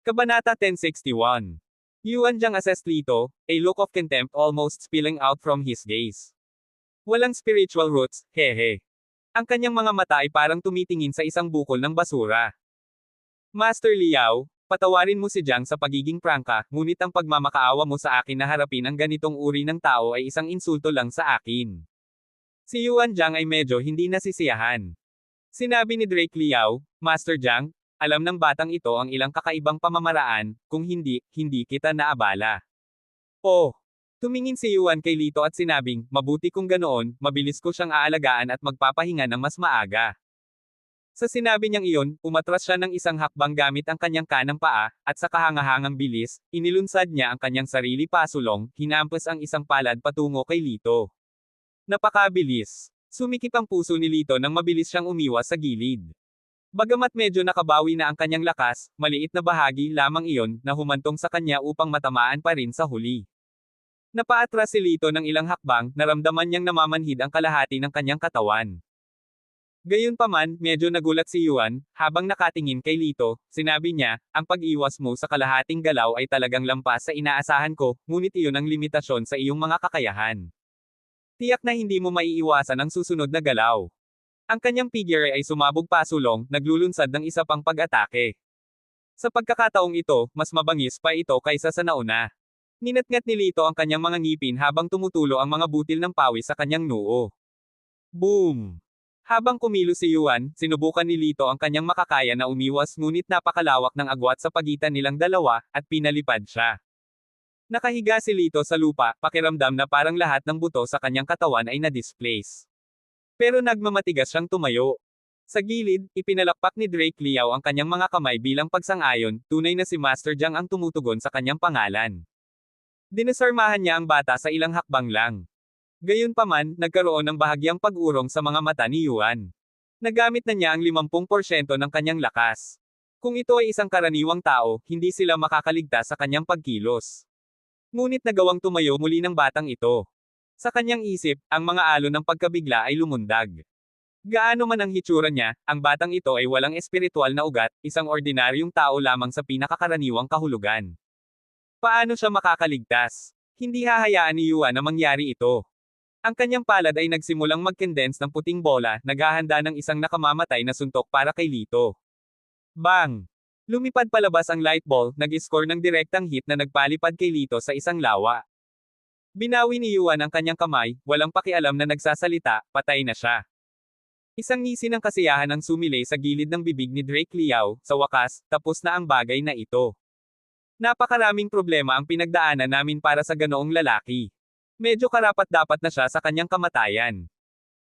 Kabanata 1061. Yuan Jiang assessed Lito, a look of contempt almost spilling out from his gaze. Walang spiritual roots, hehe. Ang kanyang mga mata ay parang tumitingin sa isang bukol ng basura. Master Liao, patawarin mo si Jiang sa pagiging prangka, ngunit ang pagmamakaawa mo sa akin na harapin ang ganitong uri ng tao ay isang insulto lang sa akin. Si Yuan Jiang ay medyo hindi nasisiyahan. Sinabi ni Drake Liao, Master Jiang, alam ng batang ito ang ilang kakaibang pamamaraan, kung hindi, hindi kita naabala. Oh! Tumingin si Yuan kay Lito at sinabing, mabuti kung ganoon, mabilis ko siyang aalagaan at magpapahinga ng mas maaga. Sa sinabi niyang iyon, umatras siya ng isang hakbang gamit ang kanyang kanang paa, at sa kahangahangang bilis, inilunsad niya ang kanyang sarili pasulong, hinampas ang isang palad patungo kay Lito. Napakabilis. Sumikip ang puso ni Lito nang mabilis siyang umiwas sa gilid. Bagamat medyo nakabawi na ang kanyang lakas, maliit na bahagi lamang iyon na humantong sa kanya upang matamaan pa rin sa huli. Napaatras si Lito ng ilang hakbang, naramdaman niyang namamanhid ang kalahati ng kanyang katawan. Gayunpaman, medyo nagulat si Yuan, habang nakatingin kay Lito, sinabi niya, ang pag-iwas mo sa kalahating galaw ay talagang lampas sa inaasahan ko, ngunit iyon ang limitasyon sa iyong mga kakayahan. Tiyak na hindi mo maiiwasan ang susunod na galaw. Ang kanyang figure ay sumabog pasulong, naglulunsad ng isa pang pag-atake. Sa pagkakataong ito, mas mabangis pa ito kaysa sa nauna. Ninatngat ni Lito ang kanyang mga ngipin habang tumutulo ang mga butil ng pawis sa kanyang noo. Boom! Habang kumilos si Yuan, sinubukan ni Lito ang kanyang makakaya na umiwas ngunit napakalawak ng agwat sa pagitan nilang dalawa, at pinalipad siya. Nakahiga si Lito sa lupa, pakiramdam na parang lahat ng buto sa kanyang katawan ay na-displace. Pero nagmamatigas siyang tumayo. Sa gilid, ipinalakpak ni Drake Liao ang kanyang mga kamay bilang pagsang-ayon, tunay na si Master Jiang ang tumutugon sa kanyang pangalan. Dinasarmahan niya ang bata sa ilang hakbang lang. Gayunpaman, nagkaroon ng bahagyang pag-urong sa mga mata ni Yuan. Nagamit na niya ang 50% ng kanyang lakas. Kung ito ay isang karaniwang tao, hindi sila makakaligtas sa kanyang pagkilos. Ngunit nagawang tumayo muli ng batang ito. Sa kanyang isip, ang mga alon ng pagkabigla ay lumundag. Gaano man ang hitsura niya, ang batang ito ay walang espiritual na ugat, isang ordinaryong tao lamang sa pinakakaraniwang kahulugan. Paano siya makakaligtas? Hindi hahayaan ni Yuan na mangyari ito. Ang kanyang palad ay nagsimulang mag-condense ng puting bola, naghahanda ng isang nakamamatay na suntok para kay Lito. Bang! Lumipad palabas ang light ball, nag-score ng direktang hit na nagpalipad kay Lito sa isang lawa. Binawi ni Yuan ang kanyang kamay, walang pakialam na nagsasalita, patay na siya. Isang ngisi ng kasiyahan ang sumilay sa gilid ng bibig ni Drake Liao, sa wakas, tapos na ang bagay na ito. Napakaraming problema ang pinagdaanan namin para sa ganoong lalaki. Medyo karapat-dapat na siya sa kanyang kamatayan.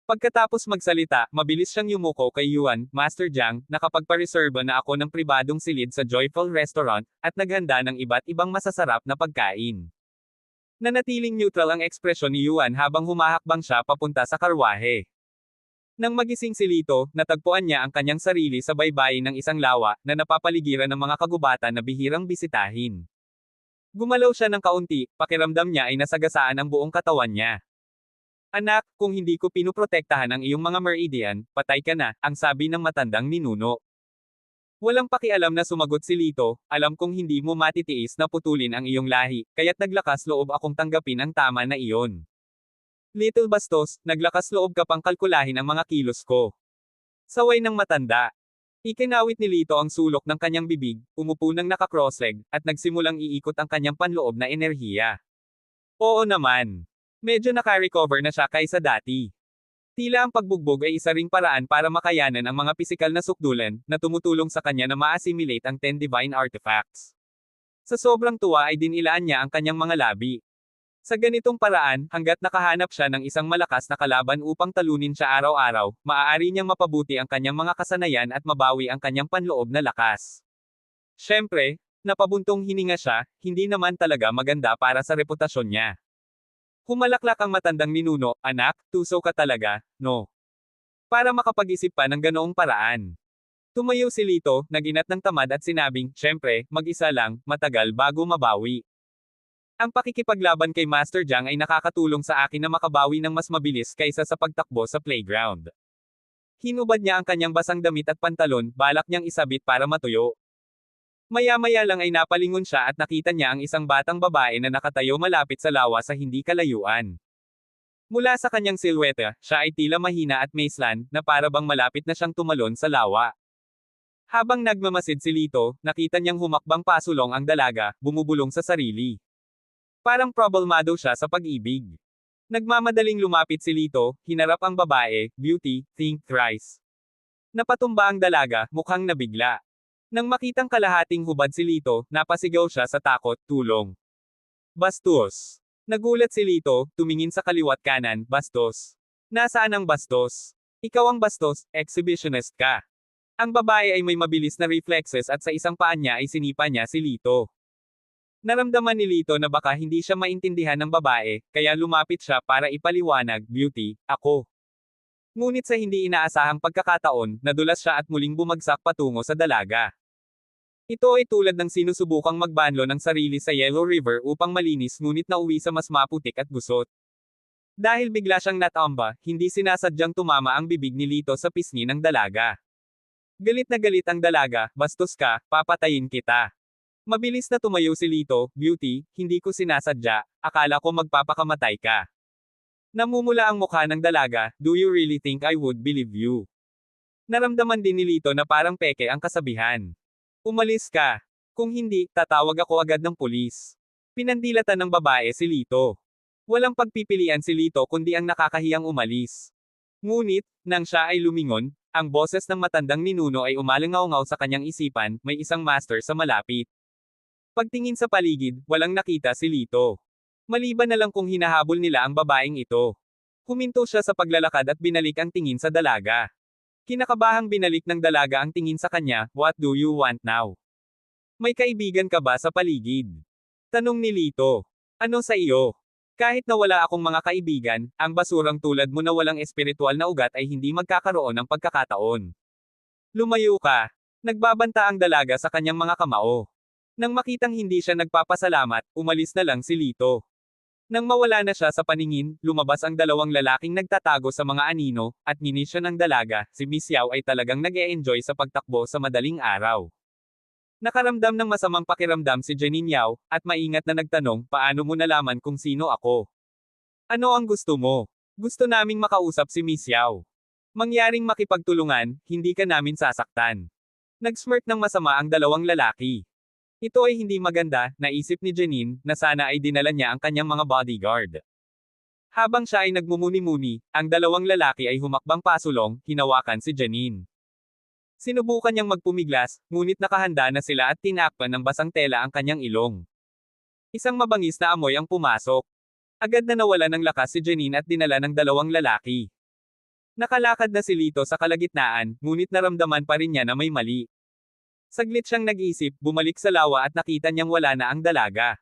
Pagkatapos magsalita, mabilis siyang yumuko kay Yuan, Master Jiang, nakapagpareserba na ako ng pribadong silid sa Joyful Restaurant, at naghanda ng iba't ibang masasarap na pagkain. Nanatiling neutral ang ekspresyon ni Yuan habang humahakbang siya papunta sa karwahe. Nang magising si Lito, natagpuan niya ang kanyang sarili sa baybayin ng isang lawa, na napapaligiran ng mga kagubatan na bihirang bisitahin. Gumalaw siya ng kaunti, pakiramdam niya ay nasagasaan ang buong katawan niya. Anak, kung hindi ko pinuprotektahan ang iyong mga meridian, patay ka na, ang sabi ng matandang ninuno. Walang pakialam na sumagot si Lito, alam kong hindi mo matitiis na putulin ang iyong lahi, kaya't naglakas loob akong tanggapin ang tama na iyon. Little Bastos, naglakas loob ka pang kalkulahin ang mga kilos ko. Saway ng matanda. Ikinawit ni Lito ang sulok ng kanyang bibig, umupo ng naka-crossleg, at nagsimulang iikot ang kanyang panloob na enerhiya. Oo naman. Medyo naka-recover na siya kaysa dati. Tila ang pagbugbog ay isa ring paraan para makayanan ang mga pisikal na sukdulan, na tumutulong sa kanya na ma-assimilate ang 10 divine artifacts. Sa sobrang tuwa ay dinilaan niya ang kanyang mga labi. Sa ganitong paraan, hanggat nakahanap siya ng isang malakas na kalaban upang talunin siya araw-araw, maaari niyang mapabuti ang kanyang mga kasanayan at mabawi ang kanyang panloob na lakas. Siyempre, napabuntong hininga siya, hindi naman talaga maganda para sa reputasyon niya. Humalaklak ang matandang ninuno, anak, tuso ka talaga, no? Para makapag-isip pa ng ganoong paraan. Tumayo si Lito, naginat ng tamad at sinabing, siyempre, mag-isa lang, matagal bago mabawi. Ang pakikipaglaban kay Master Jiang ay nakakatulong sa akin na makabawi ng mas mabilis kaysa sa pagtakbo sa playground. Hinubad niya ang kanyang basang damit at pantalon, balak niyang isabit para matuyo. Maya-maya lang ay napalingon siya at nakita niya ang isang batang babae na nakatayo malapit sa lawa sa hindi kalayuan. Mula sa kanyang silweta, siya ay tila mahina at maeslan, na para bang malapit na siyang tumalon sa lawa. Habang nagmamasid si Lito, nakita niyang humakbang pasulong ang dalaga, bumubulong sa sarili. Parang problemado siya sa pag-ibig. Nagmamadaling lumapit si Lito, hinarap ang babae, beauty, think thrice. Napatumba ang dalaga, mukhang nabigla. Nang makitang kalahating hubad si Lito, napasigaw siya sa takot, tulong. Bastos. Nagulat si Lito, tumingin sa kaliwat kanan, bastos. Nasaan ang bastos? Ikaw ang bastos, exhibitionist ka. Ang babae ay may mabilis na reflexes at sa isang paa niya ay sinipa niya si Lito. Naramdaman ni Lito na baka hindi siya maintindihan ng babae, kaya lumapit siya para ipaliwanag, beauty, ako. Ngunit sa hindi inaasahang pagkakataon, nadulas siya at muling bumagsak patungo sa dalaga. Ito ay tulad ng sinusubukang magbanlo ng sarili sa Yellow River upang malinis ngunit nauwi sa mas maputik at gusot. Dahil bigla siyang natamba, hindi sinasadyang tumama ang bibig ni Lito sa pisngi ng dalaga. Galit na galit ang dalaga, bastos ka, papatayin kita. Mabilis na tumayo si Lito, beauty, hindi ko sinasadya, akala ko magpapakamatay ka. Namumula ang mukha ng dalaga, do you really think I would believe you? Naramdaman din ni Lito na parang peke ang kasabihan. Umalis ka. Kung hindi, tatawag ako agad ng pulis. Pinandilatan ng babae si Lito. Walang pagpipilian si Lito kundi ang nakakahiyang umalis. Ngunit, nang siya ay lumingon, ang boses ng matandang ninuno ay umalingaw-ngaw sa kanyang isipan, may isang master sa malapit. Pagtingin sa paligid, walang nakita si Lito. Maliban na lang kung hinahabol nila ang babaeng ito. Huminto siya sa paglalakad at binalik ang tingin sa dalaga. Kinakabahang binalik ng dalaga ang tingin sa kanya, what do you want now? May kaibigan ka ba sa paligid? Tanong ni Lito. Ano sa iyo? Kahit na wala akong mga kaibigan, ang basurang tulad mo na walang espiritual na ugat ay hindi magkakaroon ng pagkakataon. Lumayo ka. Nagbabanta ang dalaga sa kanyang mga kamao. Nang makitang hindi siya nagpapasalamat, umalis na lang si Lito. Nang mawala na siya sa paningin, lumabas ang dalawang lalaking nagtatago sa mga anino, at nginisyo ng dalaga, si Miss Yao ay talagang nag-e-enjoy sa pagtakbo sa madaling araw. Nakaramdam ng masamang pakiramdam si Janine Yao, at maingat na nagtanong, paano mo nalaman kung sino ako? Ano ang gusto mo? Gusto naming makausap si Miss Yao. Mangyaring makipagtulungan, hindi ka namin sasaktan. Nag-smirk ng masama ang dalawang lalaki. Ito ay hindi maganda, naisip ni Janine, na sana ay dinala niya ang kanyang mga bodyguard. Habang siya ay nagmumuni-muni, ang dalawang lalaki ay humakbang pasulong, hinawakan si Janine. Sinubukan niyang magpumiglas, ngunit nakahanda na sila at tinakpan ng basang tela ang kanyang ilong. Isang mabangis na amoy ang pumasok. Agad na nawala ng lakas si Janine at dinala ng dalawang lalaki. Nakalakad na si Lito sa kalagitnaan, ngunit naramdaman pa rin niya na may mali. Saglit siyang nag-isip, bumalik sa lawa at nakita niyang wala na ang dalaga.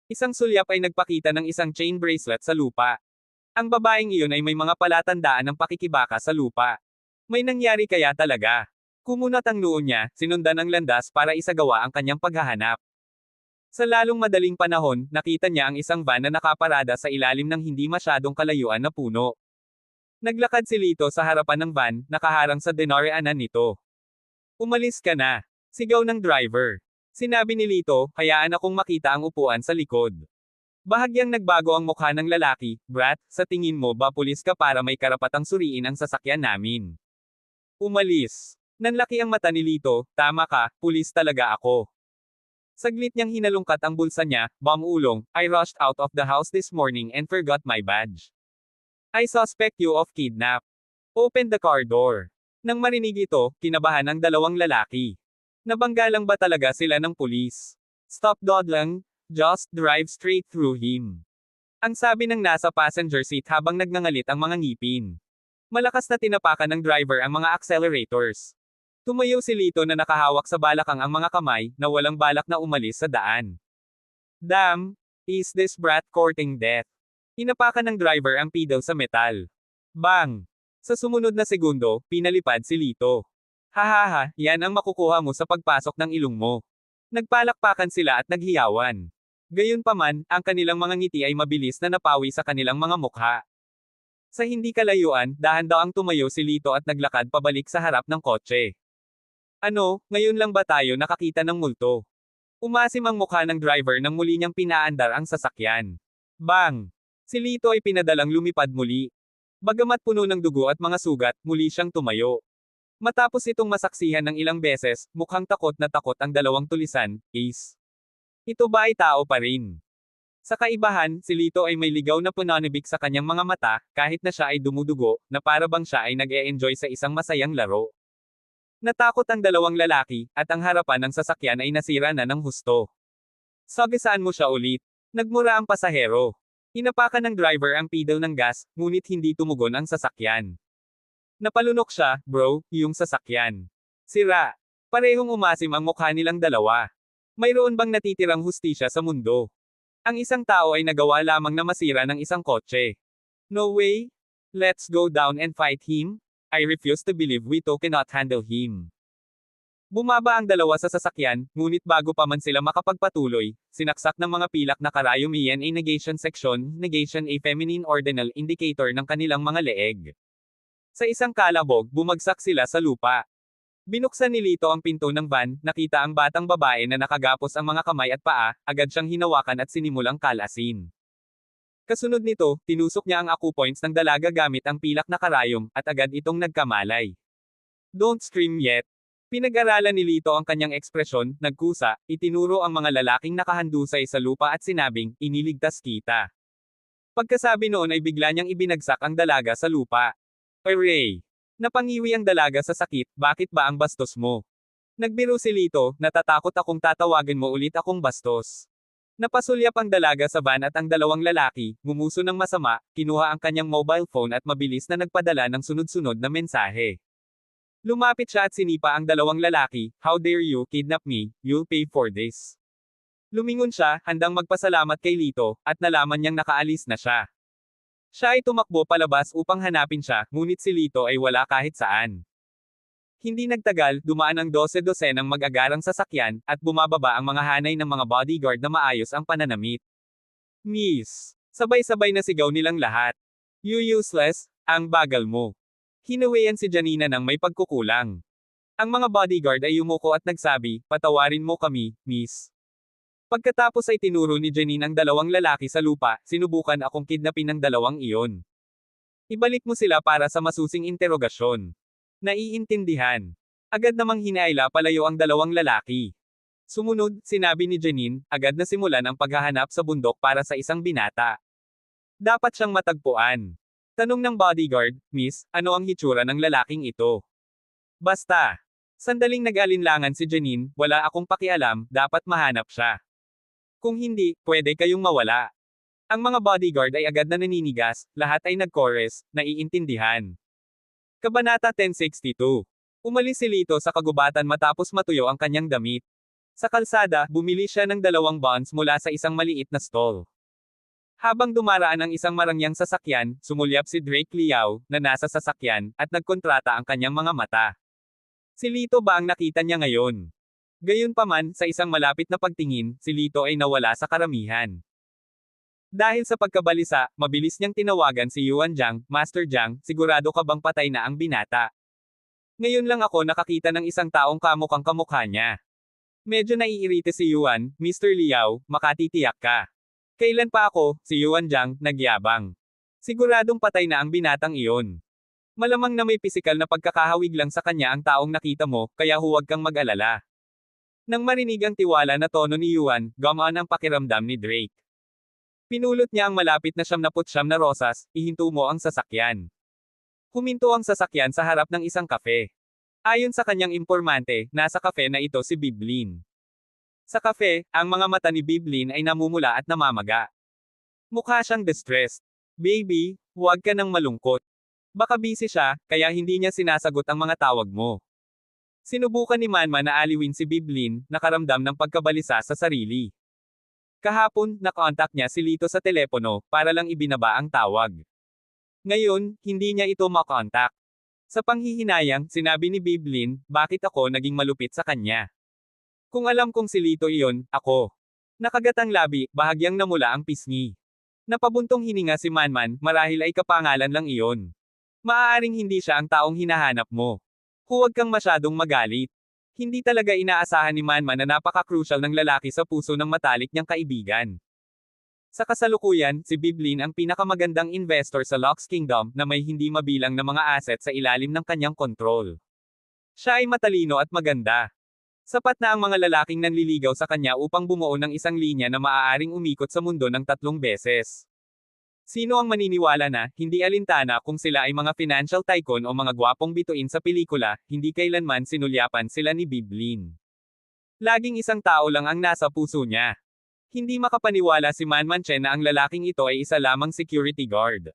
Isang sulyap ay nagpakita ng isang chain bracelet sa lupa. Ang babaeng iyon ay may mga palatandaan ng pakikibaka sa lupa. May nangyari kaya talaga. Kumunat ang noo niya, sinundan ang landas para isagawa ang kanyang paghahanap. Sa lalong madaling panahon, nakita niya ang isang van na nakaparada sa ilalim ng hindi masyadong kalayuan na puno. Naglakad si Lito sa harapan ng van, nakaharang sa dinaraanan nito. Umalis ka na. Sigaw ng driver. Sinabi ni Lito, hayaan akong makita ang upuan sa likod. Bahagyang nagbago ang mukha ng lalaki, brat, sa tingin mo ba pulis ka para may karapatang suriin ang sasakyan namin? Umalis. Nanlaki ang mata ni Lito, tama ka, pulis talaga ako. Saglit niyang hinalungkat ang bulsa niya, ulong, I rushed out of the house this morning and forgot my badge. I suspect you of kidnap. Open the car door. Nang marinig ito, kinabahan ang dalawang lalaki. Nabangga lang ba talaga sila ng pulis? Stop dawdling, just drive straight through him. Ang sabi ng nasa passenger seat habang nagngangalit ang mga ngipin. Malakas na tinapakan ng driver ang mga accelerators. Tumayo si Lito na nakahawak sa balakang ang mga kamay, na walang balak na umalis sa daan. Damn, is this brat courting death? Inapakan ng driver ang pedal sa metal. Bang! Sa sumunod na segundo, pinalipad si Lito. Hahaha, yan ang makukuha mo sa pagpasok ng ilong mo. Nagpalakpakan sila at naghiyawan. Gayunpaman, ang kanilang mga ngiti ay mabilis na napawi sa kanilang mga mukha. Sa hindi kalayuan, dahan-dahang tumayo si Lito at naglakad pabalik sa harap ng kotse. Ano, ngayon lang ba tayo nakakita ng multo? Umasim ang mukha ng driver nang muli niyang pinaandar ang sasakyan. Bang! Si Lito ay pinadalang lumipad muli. Bagamat puno ng dugo at mga sugat, muli siyang tumayo. Matapos itong masaksihan ng ilang beses, mukhang takot na takot ang dalawang tulisan, Ace. Ito ba ay tao pa rin? Sa kaibahan, si Lito ay may ligaw na pananibik sa kanyang mga mata, kahit na siya ay dumudugo, na para bang siya ay nag-e-enjoy sa isang masayang laro. Natakot ang dalawang lalaki, at ang harapan ng sasakyan ay nasira na ng husto. Sagisaan mo siya ulit. Nagmura ang pasahero. Inapakan ng driver ang pedal ng gas, ngunit hindi tumugon ang sasakyan. Napalunok siya, bro, yung sasakyan. Sira. Parehong umasim ang mukha nilang dalawa. Mayroon bang natitirang hustisya sa mundo? Ang isang tao ay nagawa lamang na masira ng isang kotse. No way. Let's go down and fight him. I refuse to believe we cannot handle him. Bumaba ang dalawa sa sasakyan, ngunit bago pa man sila makapagpatuloy, sinaksak ng mga pilak na karayom iyan a negation section, negation a feminine ordinal indicator ng kanilang mga leeg. Sa isang kalabog, bumagsak sila sa lupa. Binuksan ni Lito ang pinto ng van, nakita ang batang babae na nakagapos ang mga kamay at paa, agad siyang hinawakan at sinimulang kalasin. Kasunod nito, tinusok niya ang acupoints ng dalaga gamit ang pilak na karayom, at agad itong nagkamalay. Don't scream yet. Pinag-aralan ni Lito ang kanyang ekspresyon, nagkusa, itinuro ang mga lalaking nakahandusay sa lupa at sinabing, iniligtas kita. Pagkasabi noon ay bigla niyang ibinagsak ang dalaga sa lupa. Hooray! Napangiwi ang dalaga sa sakit, bakit ba ang bastos mo? Nagbiro si Lito, natatakot akong tatawagin mo ulit akong bastos. Napasulyap ang dalaga sa van at ang dalawang lalaki, ngumuso ng masama, kinuha ang kanyang mobile phone at mabilis na nagpadala ng sunod-sunod na mensahe. Lumapit siya at sinipa ang dalawang lalaki, how dare you kidnap me, you'll pay for this. Lumingon siya, handang magpasalamat kay Lito, at nalaman niyang nakaalis na siya. Siya ay tumakbo palabas upang hanapin siya, ngunit si Lito ay wala kahit saan. Hindi nagtagal, dumaan ang 12-12 ng mag-agarang sasakyan, at bumababa ang mga hanay ng mga bodyguard na maayos ang pananamit. Miss! Sabay-sabay na sigaw nilang lahat. You useless, ang bagal mo. Hinawayan si Janina ng may pagkukulang. Ang mga bodyguard ay yumuko at nagsabi, patawarin mo kami, miss. Pagkatapos ay tinuro ni Janine ang dalawang lalaki sa lupa, sinubukan akong kidnapin ng dalawang iyon. Ibalik mo sila para sa masusing interogasyon. Naiintindihan. Agad namang hinaila palayo ang dalawang lalaki. Sumunod, sinabi ni Janine, agad na simulan ang paghahanap sa bundok para sa isang binata. Dapat siyang matagpuan. Tanong ng bodyguard, Miss, ano ang hitsura ng lalaking ito? Basta. Sandaling nag-alinlangan si Janine, wala akong pakialam, dapat mahanap siya. Kung hindi, pwede kayong mawala. Ang mga bodyguard ay agad na naninigas, lahat ay nag-chorus, naiintindihan. Kabanata 1062. Umalis si Lito sa kagubatan matapos matuyo ang kanyang damit. Sa kalsada, bumili siya ng 2 buns mula sa isang maliit na stall. Habang dumaraan ang isang marangyang sasakyan, sumulyap si Drake Liao, na nasa sasakyan, at nagkontrata ang kanyang mga mata. Si Lito ba ang nakita niya ngayon? Gayunpaman, sa isang malapit na pagtingin, si Lito ay nawala sa karamihan. Dahil sa pagkabalisa, mabilis niyang tinawagan si Yuan Jiang, Master Jiang, sigurado ka bang patay na ang binata? Ngayon lang ako nakakita ng isang taong kamukhang kamukha niya. Medyo naiirite si Yuan, Mr. Liao, makatitiyak ka. Kailan pa ako, si Yuan Jiang, nagyabang. Siguradong patay na ang binatang iyon. Malamang na may pisikal na pagkakahawig lang sa kanya ang taong nakita mo, kaya huwag kang mag-alala. Nang marinig ang tiwala na tono ni Yuan, gumaan ang pakiramdam ni Drake. Pinulot niya ang malapit na 79 na rosas, ihinto mo ang sasakyan. Huminto ang sasakyan sa harap ng isang kafe. Ayon sa kanyang impormante, nasa kafe na ito si Biblin. Sa kafe, ang mga mata ni Biblin ay namumula at namamaga. Mukha siyang distressed. Baby, huwag ka nang malungkot. Baka busy siya, kaya hindi niya sinasagot ang mga tawag mo. Sinubukan ni Manman na aliwin si Biblin, nakaramdam ng pagkabalisa sa sarili. Kahapon, nakontak niya si Lito sa telepono, para lang ibinaba ang tawag. Ngayon, hindi niya ito makontak. Sa panghihinayang, sinabi ni Biblin, bakit ako naging malupit sa kanya? Kung alam kong si Lito iyon, ako. Nakagatang labi, bahagyang namula ang pisngi. Napabuntong hininga si Manman, marahil ay kapangalan lang iyon. Maaaring hindi siya ang taong hinahanap mo. Huwag kang masyadong magalit. Hindi talaga inaasahan ni Manman na napaka-crucial ng lalaki sa puso ng matalik niyang kaibigan. Sa kasalukuyan, si Biblin ang pinakamagandang investor sa Locke's Kingdom na may hindi mabilang na mga asset sa ilalim ng kanyang kontrol. Siya ay matalino at maganda. Sapat na ang mga lalaking nanliligaw sa kanya upang bumuo ng isang linya na maaaring umikot sa mundo ng 3 beses. Sino ang maniniwala na, hindi alintana kung sila ay mga financial tycoon o mga gwapong bituin sa pelikula, hindi kailanman sinulyapan sila ni Biblin. Laging isang tao lang ang nasa puso niya. Hindi makapaniwala si Manman Chen na ang lalaking ito ay isa lamang security guard.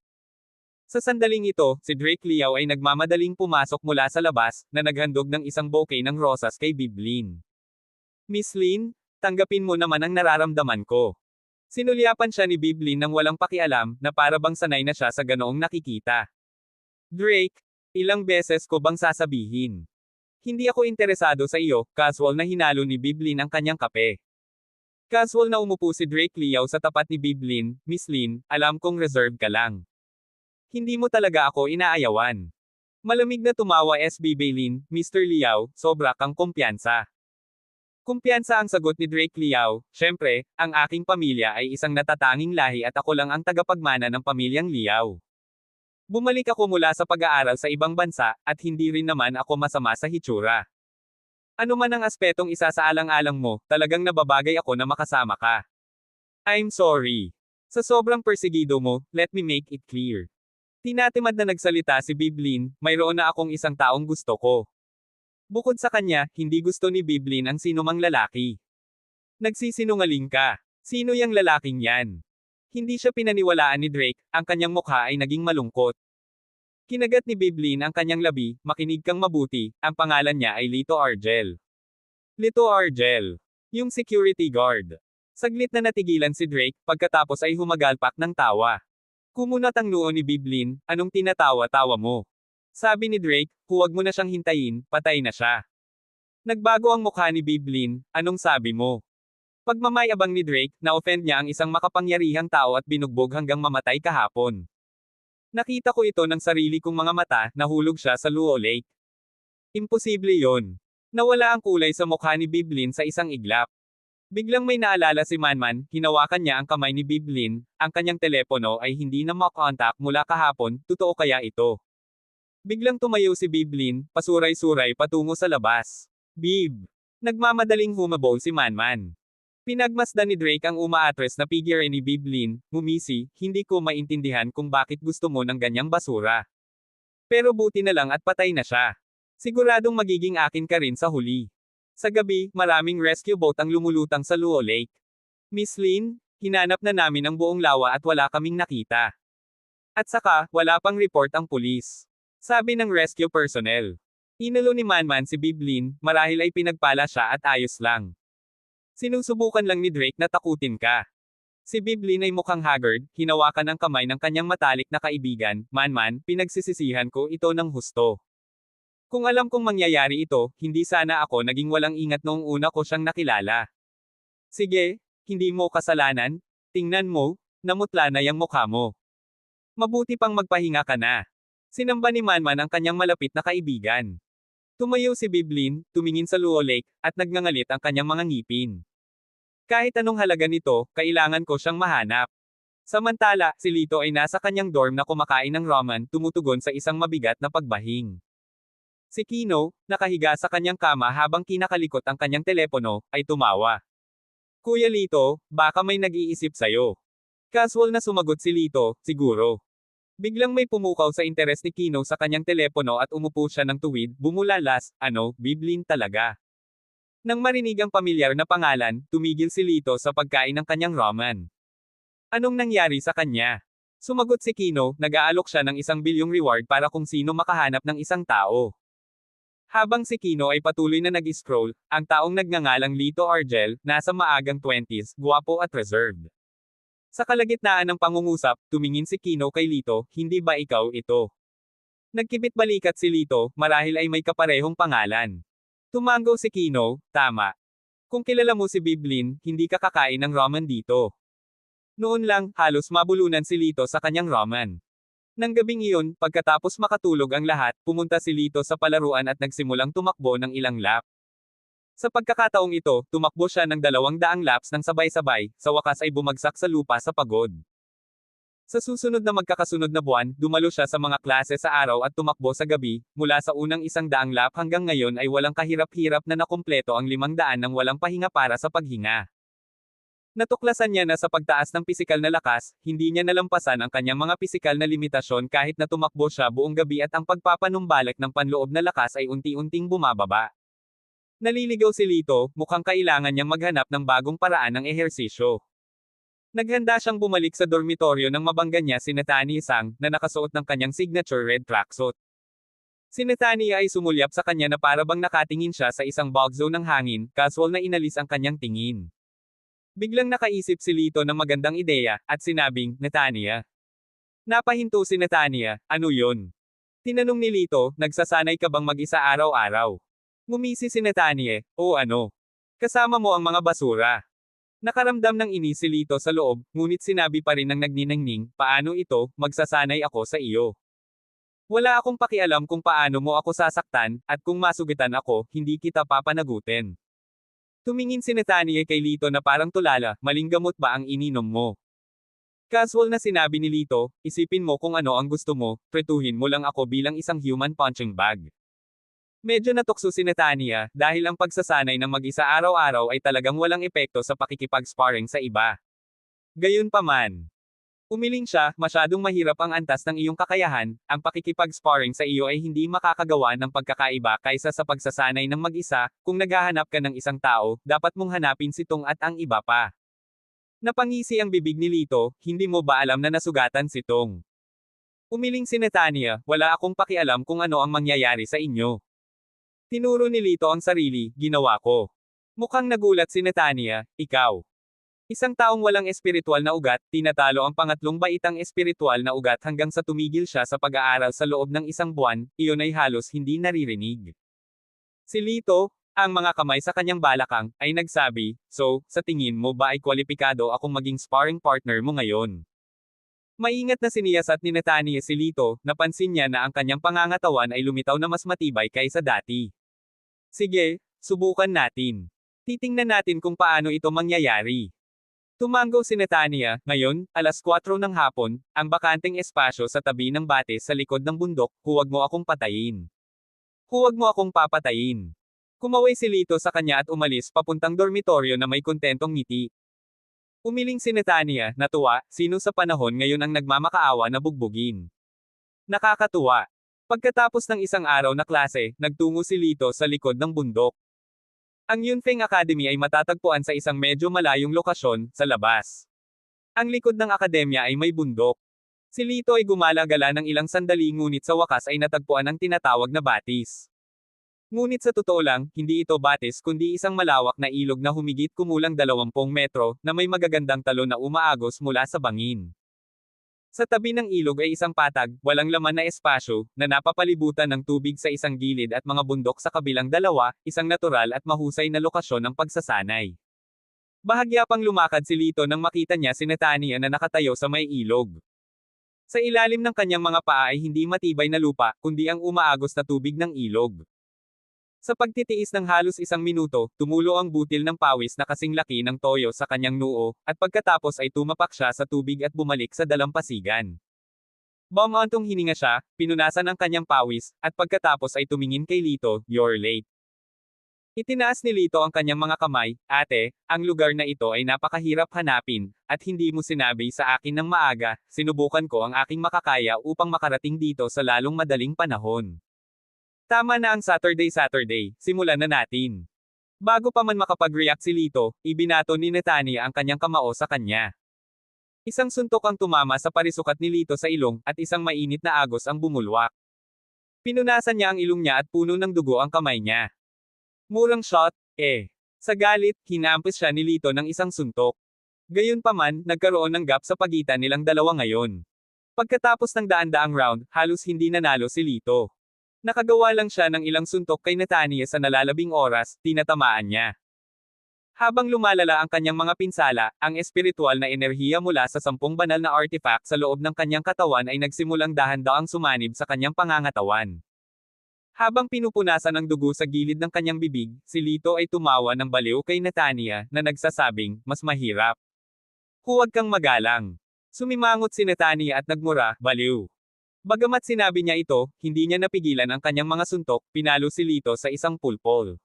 Sa sandaling ito, si Drake Liao ay nagmamadaling pumasok mula sa labas, na naghandog ng isang bouquet ng rosas kay Biblin. Miss Lin, tanggapin mo naman ang nararamdaman ko. Sinulyapan siya ni Biblin nang walang pakialam, na para bang sanay na siya sa ganoong nakikita. Drake, ilang beses ko bang sasabihin? Hindi ako interesado sa iyo, casual na hinalo ni Biblin ang kanyang kape. Casual na umupo si Drake Liao sa tapat ni Biblin. Miss Lin, alam kong reserved ka lang. Hindi mo talaga ako inaayawan. Malamig na tumawa SB Bailin, Mr. Liao, sobra kang kumpiyansa. Kumpiyansa ang sagot ni Drake Liao, syempre, ang aking pamilya ay isang natatanging lahi at ako lang ang tagapagmana ng pamilyang Liao. Bumalik ako mula sa pag-aaral sa ibang bansa, at hindi rin naman ako masama sa hitsura. Ano man ang aspetong isasaalang-alang mo, talagang nababagay ako na makasama ka. I'm sorry. Sa sobrang persegido mo, let me make it clear. Tinatimad na nagsalita si Biblin, mayroon na akong isang taong gusto ko. Bukod sa kanya, hindi gusto ni Biblin ang sinumang lalaki. Nagsisinungaling ka. Sino yang lalaking yan? Hindi siya pinaniwalaan ni Drake, ang kanyang mukha ay naging malungkot. Kinagat ni Biblin ang kanyang labi, makinig kang mabuti, ang pangalan niya ay Lito Argel. Lito Argel. Yung security guard. Saglit na natigilan si Drake, pagkatapos ay humagalpak ng tawa. Kumunat ang noo ni Biblin, anong tinatawa-tawa mo? Sabi ni Drake, huwag mo na siyang hintayin, patay na siya. Nagbago ang mukha ni Biblin, anong sabi mo? Pagmamayabang ni Drake, na-offend niya ang isang makapangyarihang tao at binugbog hanggang mamatay kahapon. Nakita ko ito ng sarili kong mga mata, nahulog siya sa Luo Lake. Imposible yon. Nawala ang kulay sa mukha ni Biblin sa isang iglap. Biglang may naalala si Manman, hinawakan niya ang kamay ni Biblin, ang kanyang telepono ay hindi na makontak mula kahapon, totoo kaya ito? Biglang tumayo si Biblin, pasuray-suray patungo sa labas. Bib! Nagmamadaling humabol si Manman. Pinagmasdan ni Drake ang umaatres na figure ni Biblin, ngumisi, hindi ko maintindihan kung bakit gusto mo ng ganyang basura. Pero buti na lang at patay na siya. Siguradong magiging akin ka rin sa huli. Sa gabi, maraming rescue boat ang lumulutang sa Luo Lake. Miss Lin, hinanap na namin ang buong lawa at wala kaming nakita. At saka, wala pang report ang pulis. Sabi ng rescue personnel. Inalo ni Manman si Biblin, marahil ay pinagpala siya at ayos lang. Sinusubukan lang ni Drake na takutin ka. Si Biblin ay mukhang haggard, hinawakan ang kamay ng kanyang matalik na kaibigan, Manman, pinagsisisihan ko ito ng husto. Kung alam kong mangyayari ito, hindi sana ako naging walang ingat noong una ko siyang nakilala. Sige, hindi mo kasalanan, tingnan mo, namutla na yang mukha mo. Mabuti pang magpahinga ka na. Sinamba ni Manman ang kanyang malapit na kaibigan. Tumayo si Biblin, tumingin sa Luo Lake, at nagngangalit ang kanyang mga ngipin. Kahit anong halaga nito, kailangan ko siyang mahanap. Samantala, si Lito ay nasa kanyang dorm na kumakain ng ramen, tumutugon sa isang mabigat na pagbahing. Si Kino, nakahiga sa kanyang kama habang kinakalikot ang kanyang telepono, ay tumawa. Kuya Lito, baka may nag-iisip sayo. Casual na sumagot si Lito, siguro. Biglang may pumukaw sa interes ni Kino sa kanyang telepono at umupo siya ng tuwid, bumulalas, Biblin talaga. Nang marinig ang pamilyar na pangalan, tumigil si Lito sa pagkain ng kanyang ramen. Anong nangyari sa kanya? Sumagot si Kino, nag-aalok siya ng 1 bilyong reward para kung sino makahanap ng isang tao. Habang si Kino ay patuloy na nag-scroll, ang taong nagngangalang Lito Argel, nasa maagang 20s, guwapo at reserved. Sa kalagitnaan ng pangungusap, tumingin si Kino kay Lito, hindi ba ikaw ito? Nagkibit balikat si Lito, marahil ay may kaparehong pangalan. Tumango si Kino, tama. Kung kilala mo si Biblin, hindi ka kakain ng ramen dito. Noon lang, halos mabulunan si Lito sa kanyang ramen. Nang gabing iyon, pagkatapos makatulog ang lahat, pumunta si Lito sa palaruan at nagsimulang tumakbo ng ilang lap. Sa pagkakataong ito, tumakbo siya ng 200 laps ng sabay-sabay, sa wakas ay bumagsak sa lupa sa pagod. Sa susunod na magkakasunod na buwan, dumalo siya sa mga klase sa araw at tumakbo sa gabi, mula sa unang 100 lap hanggang ngayon ay walang kahirap-hirap na nakumpleto ang 500 nang walang pahinga para sa paghinga. Natuklasan niya na sa pagtaas ng pisikal na lakas, hindi niya nalampasan ang kanyang mga pisikal na limitasyon kahit na tumakbo siya buong gabi at ang pagpapanumbalik ng panloob na lakas ay unti-unting bumababa. Naliligaw si Lito, mukhang kailangan niyang maghanap ng bagong paraan ng ehersisyo. Naghanda siyang bumalik sa dormitoryo nang mabangga niya si Netani Sang, na nakasuot ng kanyang signature red tracksuit. Si Netani ay sumulyap sa kanya na para bang nakatingin siya sa isang bog zone ng hangin, casual na inalis ang kanyang tingin. Biglang nakaisip si Lito ng magandang ideya, at sinabing, Netania. Napahinto si Netania, ano yun? Tinanong ni Lito, nagsasanay ka bang mag-isa araw-araw? Ngumisi si Netania, o ano? Kasama mo ang mga basura. Nakaramdam ng inis si Lito sa loob, ngunit sinabi pa rin ng nagniningning, paano ito, magsasanay ako sa iyo. Wala akong pakialam kung paano mo ako sasaktan, at kung masugitan ako, hindi kita papanagutin. Tumingin si Netania kay Lito na parang tulala, maling gamot ba ang ininom mo? Casual na sinabi ni Lito, isipin mo kung ano ang gusto mo, tretuhin mo lang ako bilang isang human punching bag. Medyo natukso si Netania, dahil ang pagsasanay ng mag-isa araw-araw ay talagang walang epekto sa pakikipag-sparring sa iba. Gayunpaman, umiling siya, masyadong mahirap ang antas ng iyong kakayahan, ang pakikipag-sparring sa iyo ay hindi makakagawa ng pagkakaiba kaysa sa pagsasanay ng mag-isa, kung naghahanap ka ng isang tao, dapat mong hanapin si Tong at ang iba pa. Napangisi ang bibig ni Lito, hindi mo ba alam na nasugatan si Tong? Umiling si Netania, wala akong pakialam kung ano ang mangyayari sa inyo. Tinuro ni Lito ang sarili, ginawa ko. Mukhang nagulat si Netania, ikaw. Isang taong walang espiritual na ugat, tinatalo ang pangatlong baitang espiritual na ugat hanggang sa tumigil siya sa pag-aaral sa loob ng isang buwan, iyon ay halos hindi naririnig. Si Lito, ang mga kamay sa kanyang balakang, ay nagsabi, so, sa tingin mo ba ay kwalipikado akong maging sparring partner mo ngayon? Maingat na siniyasat ni Netania si Lito, napansin niya na ang kanyang pangangatawan ay lumitaw na mas matibay kaysa dati. Sige, subukan natin. Titingnan natin kung paano ito mangyayari. Tumanggo si Netania, ngayon, 4:00 ng hapon, ang bakanteng espasyo sa tabi ng batis sa likod ng bundok, huwag mo akong patayin. Huwag mo akong papatayin. Kumaway si Lito sa kanya at umalis papuntang dormitoryo na may kontentong ngiti. Umiling si Netania, natuwa, sino sa panahon ngayon ang nagmamakaawa na bugbugin. Nakakatuwa. Pagkatapos ng isang araw na klase, nagtungo si Lito sa likod ng bundok. Ang Yunfeng Academy ay matatagpuan sa isang medyo malayong lokasyon, sa labas. Ang likod ng akademya ay may bundok. Si Lito ay gumala-gala ng ilang sandali ngunit sa wakas ay natagpuan ang tinatawag na batis. Ngunit sa totoo lang, hindi ito batis kundi isang malawak na ilog na humigit kumulang 20 metro, na may magagandang talon na umaagos mula sa bangin. Sa tabi ng ilog ay isang patag, walang laman na espasyo, na napapalibutan ng tubig sa isang gilid at mga bundok sa kabilang dalawa, isang natural at mahusay na lokasyon ng pagsasanay. Bahagya pang lumakad si Lito nang makita niya si Netania na nakatayo sa may ilog. Sa ilalim ng kanyang mga paa ay hindi matibay na lupa, kundi ang umaagos na tubig ng ilog. Sa pagtitiis ng halos 1 minuto, tumulo ang butil ng pawis na kasing laki ng toyo sa kanyang noo, at pagkatapos ay tumapak siya sa tubig at bumalik sa dalampasigan. Bumantong hininga siya, pinunasan ang kanyang pawis, at pagkatapos ay tumingin kay Lito, you're late. Itinaas ni Lito ang kanyang mga kamay, ate, ang lugar na ito ay napakahirap hanapin, at hindi mo sinabi sa akin ng maaga, sinubukan ko ang aking makakaya upang makarating dito sa lalong madaling panahon. Tama na ang Saturday, simulan na natin. Bago pa man makapag-react si Lito, ibinato ni Netania ang kanyang kamao sa kanya. Isang suntok ang tumama sa parisukat ni Lito sa ilong, at isang mainit na agos ang bumulwak. Pinunasan niya ang ilong niya at puno ng dugo ang kamay niya. Murang shot, eh. Sa galit, hinampis siya ni Lito ng isang suntok. Gayunpaman, nagkaroon ng gap sa pagitan nilang dalawa ngayon. Pagkatapos ng daan-daang round, halos hindi nanalo si Lito. Nakagawa lang siya ng ilang suntok kay Netania sa nalalabing oras, tinatamaan niya. Habang lumalala ang kanyang mga pinsala, ang espiritual na enerhiya mula sa 10 banal na artifact sa loob ng kanyang katawan ay nagsimulang dahan-daang sumanib sa kanyang pangangatawan. Habang pinupunasan ang dugo sa gilid ng kanyang bibig, si Lito ay tumawa ng baliw kay Netania, na nagsasabing, mas mahirap. Huwag kang magalang. Sumimangot si Netania at nagmura, baliw. Bagamat sinabi niya ito, hindi niya napigilan ang kanyang mga suntok, pinalo si Lito sa isang pulpol.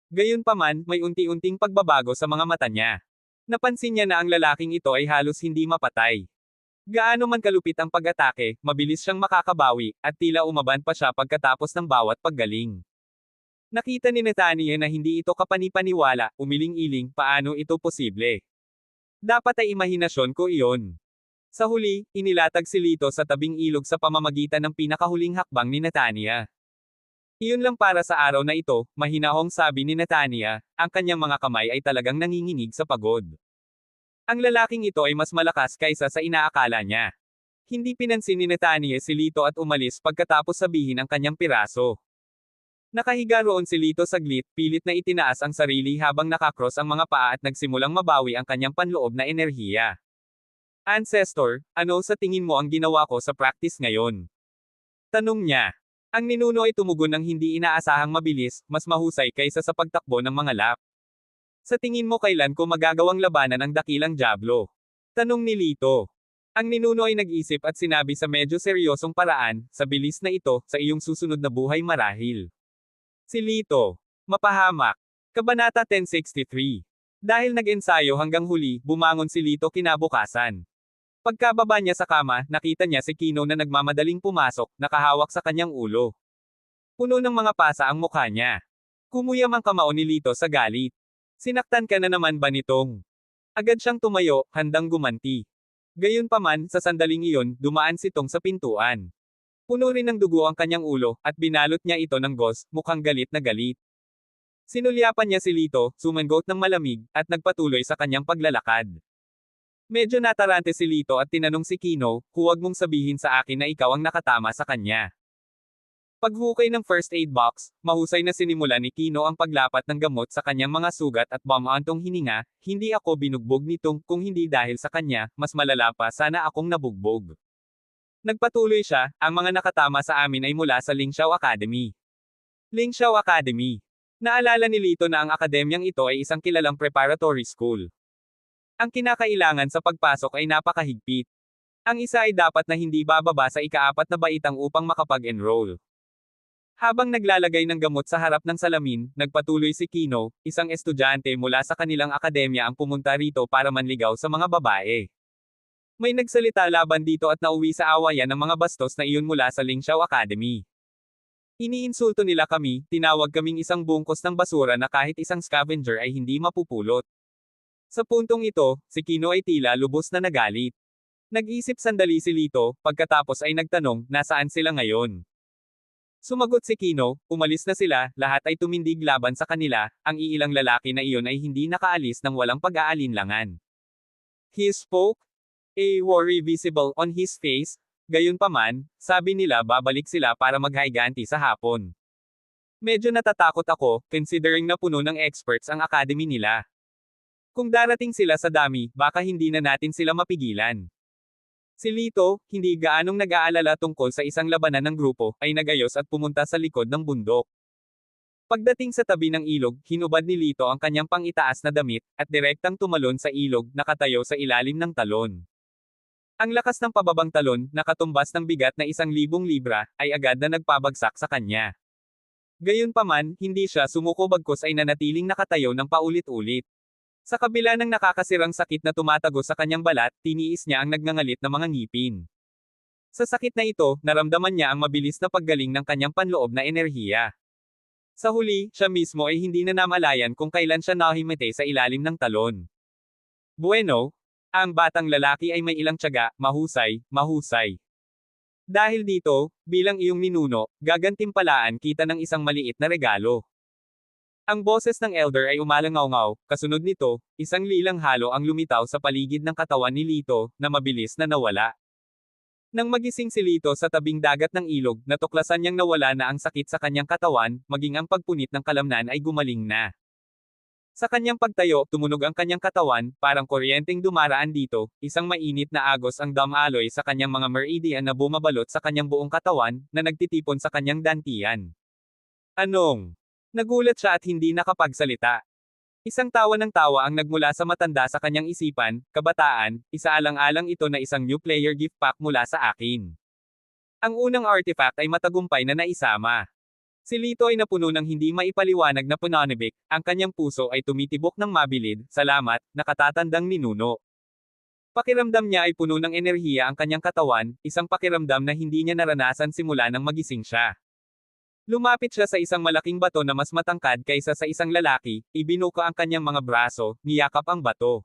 Gayunpaman, may unti-unting pagbabago sa mga mata niya. Napansin niya na ang lalaking ito ay halos hindi mapatay. Gaano man kalupit ang pag-atake, mabilis siyang makakabawi, at tila umaban pa siya pagkatapos ng bawat paggaling. Nakita ni Netania na hindi ito kapanipaniwala, umiling-iling, paano ito posible? Dapat ay imahinasyon ko iyon. Sa huli, inilatag si Lito sa tabing ilog sa pamamagitan ng pinakahuling hakbang ni Netania. Iyon lang para sa araw na ito, mahinahong sabi ni Netania, ang kanyang mga kamay ay talagang nanginginig sa pagod. Ang lalaking ito ay mas malakas kaysa sa inaakala niya. Hindi pinansin ni Netania si Lito at umalis pagkatapos sabihin ang kanyang piraso. Nakahiga roon si Lito saglit, pilit na itinaas ang sarili habang nakakross ang mga paa at nagsimulang mabawi ang kanyang panloob na enerhiya. Ancestor, ano sa tingin mo ang ginawa ko sa practice ngayon? Tanong niya. Ang ninuno ay tumugon ng hindi inaasahang mabilis, mas mahusay kaysa sa pagtakbo ng mga lap. Sa tingin mo kailan ko magagawang labanan ang dakilang Diablo? Tanong ni Lito. Ang ninuno ay nag-isip at sinabi sa medyo seryosong paraan, sa bilis na ito, sa iyong susunod na buhay marahil. Si Lito. Mapahamak. Kabanata 1063. Dahil nag-ensayo hanggang huli, bumangon si Lito kinabukasan. Pagkababa niya sa kama, nakita niya si Kino na nagmamadaling pumasok, nakahawak sa kanyang ulo. Puno ng mga pasa ang mukha niya. Kumuyam ang kamao ni Lito sa galit. Sinaktan ka na naman ba nitong? Agad siyang tumayo, handang gumanti. Gayunpaman, sa sandaling iyon, dumaan si Tong sa pintuan. Puno rin ng dugo ang kanyang ulo, at binalot niya ito ng gauze, mukhang galit na galit. Sinulyapan niya si Lito, sumangot ng malamig, at nagpatuloy sa kanyang paglalakad. Medyo natarante si Lito at tinanong si Kino, huwag mong sabihin sa akin na ikaw ang nakatama sa kanya. Paghukay ng first aid box, mahusay na sinimulan ni Kino ang paglapat ng gamot sa kanyang mga sugat at bumantong hininga, hindi ako binugbog nitong, kung hindi dahil sa kanya, mas malala pa sana akong nabugbog. Nagpatuloy siya, ang mga nakatama sa amin ay mula sa Lingxiao Academy. Lingxiao Academy. Naalala ni Lito na ang akademyang ito ay isang kilalang preparatory school. Ang kinakailangan sa pagpasok ay napakahigpit. Ang isa ay dapat na hindi bababa sa ika-4 na baitang upang makapag-enroll. Habang naglalagay ng gamot sa harap ng salamin, nagpatuloy si Kino, isang estudyante mula sa kanilang akademya ang pumunta rito para manligaw sa mga babae. May nagsalita laban dito at nauwi sa awayan ng mga bastos na iyon mula sa Lingxiao Academy. Iniinsulto nila kami, tinawag kaming isang bungkos ng basura na kahit isang scavenger ay hindi mapupulot. Sa puntong ito, si Kino ay tila lubos na nagalit. Nag-isip sandali si Lito, pagkatapos ay nagtanong, nasaan sila ngayon? Sumagot si Kino, umalis na sila, lahat ay tumindig laban sa kanila, ang iilang lalaki na iyon ay hindi nakaalis ng walang pag-aalinlangan. He spoke, a worry visible on his face, gayunpaman, sabi nila babalik sila para maghaiganti sa hapon. Medyo natatakot ako, considering na puno ng experts ang academy nila. Kung darating sila sa dami, baka hindi na natin sila mapigilan. Si Lito, hindi gaanong nag-aalala tungkol sa isang labanan ng grupo, ay nagayos at pumunta sa likod ng bundok. Pagdating sa tabi ng ilog, hinubad ni Lito ang kanyang pangitaas na damit, at direktang tumalon sa ilog, nakatayo sa ilalim ng talon. Ang lakas ng pababang talon, nakatumbas ng bigat na 1,000 libra, ay agad na nagpabagsak sa kanya. Gayunpaman, hindi siya sumuko bagkus ay nanatiling nakatayo ng paulit-ulit. Sa kabila ng nakakasirang sakit na tumatago sa kanyang balat, tiniis niya ang nagngangalit na mga ngipin. Sa sakit na ito, naramdaman niya ang mabilis na paggaling ng kanyang panloob na enerhiya. Sa huli, siya mismo ay hindi na namalayan kung kailan siya nahimatay sa ilalim ng talon. Bueno, ang batang lalaki ay may ilang tiyaga, mahusay, mahusay. Dahil dito, bilang iyong ninuno, gagantimpalaan kita ng isang maliit na regalo. Ang boses ng elder ay umalangaw-ngaw, kasunod nito, isang lilang halo ang lumitaw sa paligid ng katawan ni Lito, na mabilis na nawala. Nang magising si Lito sa tabing dagat ng ilog, natuklasan niyang nawala na ang sakit sa kanyang katawan, maging ang pagpunit ng kalamnan ay gumaling na. Sa kanyang pagtayo, tumunog ang kanyang katawan, parang kuryenteng dumaraan dito, isang mainit na agos ang damaloy sa kanyang mga meridian na bumabalot sa kanyang buong katawan, na nagtitipon sa kanyang dantian. Anong? Nagulat siya at hindi nakapagsalita. Isang tawa ng tawa ang nagmula sa matanda sa kanyang isipan, kabataan, isaalang-alang ito na isang new player gift pack mula sa akin. Ang unang artifact ay matagumpay na naisama. Si Lito ay napuno ng hindi maipaliwanag na pananabik, ang kanyang puso ay tumitibok ng mabilid, salamat, nakatatandang ninuno. Pakiramdam niya ay puno ng enerhiya ang kanyang katawan, isang pakiramdam na hindi niya naranasan simula nang magising siya. Lumapit siya sa isang malaking bato na mas matangkad kaysa sa isang lalaki, ibinuka ang kanyang mga braso, niyakap ang bato.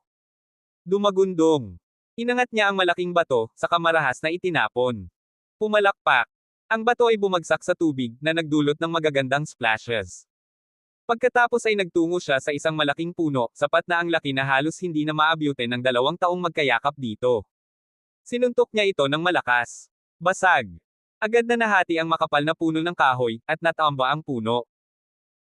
Dumagundong. Inangat niya ang malaking bato, sa kamarahas na itinapon. Pumalakpak. Ang bato ay bumagsak sa tubig, na nagdulot ng magagandang splashes. Pagkatapos ay nagtungo siya sa isang malaking puno, sapat na ang laki na halos hindi na maabyutin ng 2 taong magkayakap dito. Sinuntok niya ito ng malakas. Basag. Agad na nahati ang makapal na puno ng kahoy, at natamba ang puno.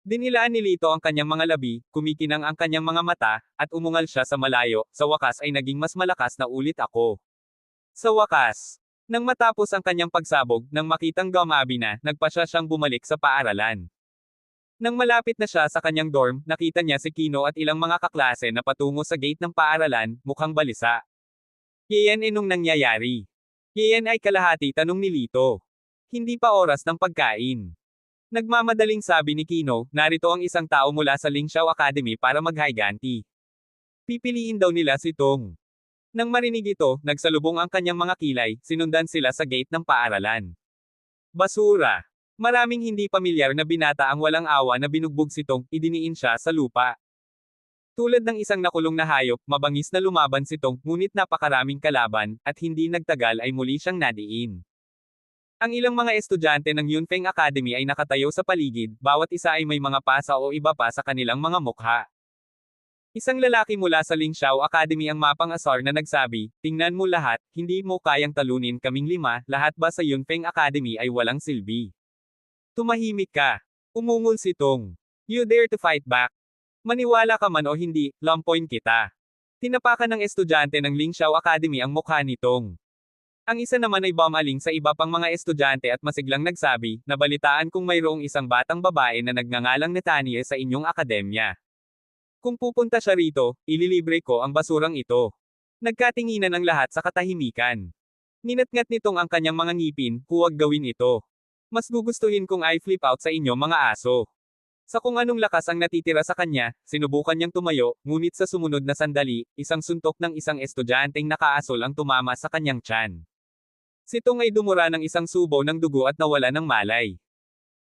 Dinilaan ni Lito ang kanyang mga labi, kumikinang ang kanyang mga mata, at umungal siya sa malayo, sa wakas ay naging mas malakas na ulit ako. Sa wakas. Nang matapos ang kanyang pagsabog, nang makitang gumabi na, nagpasya siyang bumalik sa paaralan. Nang malapit na siya sa kanyang dorm, nakita niya si Kino at ilang mga kaklase na patungo sa gate ng paaralan, mukhang balisa. Yan nung nangyayari. Yan ay kalahati, tanong ni Lito. Hindi pa oras ng pagkain. Nagmamadaling sabi ni Kino, narito ang isang tao mula sa Lingxiao Academy para maghiganti. Pipiliin daw nila si Tong. Nang marinig ito, nagsalubong ang kanyang mga kilay, sinundan sila sa gate ng paaralan. Basura. Maraming hindi pamilyar na binata ang walang awa na binugbog si Tong, idiniin siya sa lupa. Tulad ng isang nakulong na hayop, mabangis na lumaban si Tong, ngunit napakaraming kalaban, at hindi nagtagal ay muli siyang nadiin. Ang ilang mga estudyante ng Yunfeng Academy ay nakatayo sa paligid, bawat isa ay may mga pasa o iba pa sa kanilang mga mukha. Isang lalaki mula sa Lingxiao Academy ang mapang-asar na nagsabi, tingnan mo lahat, hindi mo kayang talunin kaming 5, lahat ba sa Yunfeng Academy ay walang silbi. Tumahimik ka. Umungol si Tong. You dare to fight back. Maniwala ka man o hindi, lampoin kita. Tinapakan ng estudyante ng Lingxiao Academy ang mukha ni Tong. Ang isa naman ay bumaling sa iba pang mga estudyante at masiglang nagsabi, nabalitaan kong mayroong isang batang babae na nagngangalang Netanie sa inyong akademya. Kung pupunta siya rito, ililibre ko ang basurang ito. Nagkatinginan ang lahat sa katahimikan. Ninatngat nitong ang kanyang mga ngipin, huwag gawin ito. Mas gugustuhin kong i-flip out sa inyo mga aso. Sa kung anong lakas ang natitira sa kanya, sinubukan niyang tumayo, ngunit sa sumunod na sandali, isang suntok ng isang estudyanteng nakaasol ang tumama sa kanyang tiyan. Si Tong ay dumura ng isang subo ng dugo at nawala ng malay.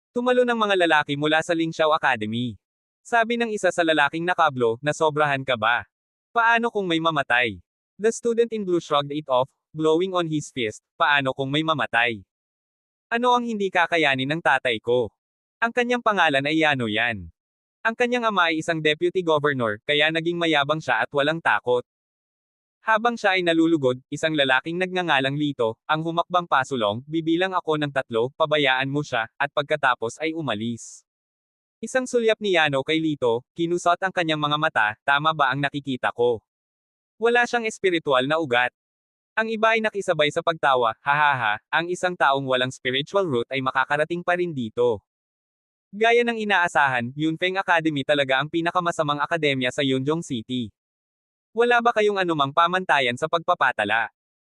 Tumalo ng mga lalaki mula sa Lingxiao Academy. Sabi ng isa sa lalaking nakablo, nasobrahan ka ba? Paano kung may mamatay? The student in blue shrugged it off, blowing on his fist, paano kung may mamatay? Ano ang hindi kakayanin ng tatay ko? Ang kanyang pangalan ay Yano yan. Ang kanyang ama ay isang deputy governor, kaya naging mayabang siya at walang takot. Habang siya ay nalulugod, isang lalaking nagngangalang Lito, ang humakbang pasulong, bibilang ako ng 3, pabayaan mo siya, at pagkatapos ay umalis. Isang sulyap ni Yano kay Lito, kinusot ang kanyang mga mata, tama ba ang nakikita ko? Wala siyang espiritual na ugat. Ang iba ay nakisabay sa pagtawa, hahaha, ang isang taong walang spiritual root ay makakarating pa rin dito. Gaya ng inaasahan, Yunfeng Academy talaga ang pinakamasamang akademya sa Yunjong City. Wala ba kayong anumang pamantayan sa pagpapatala?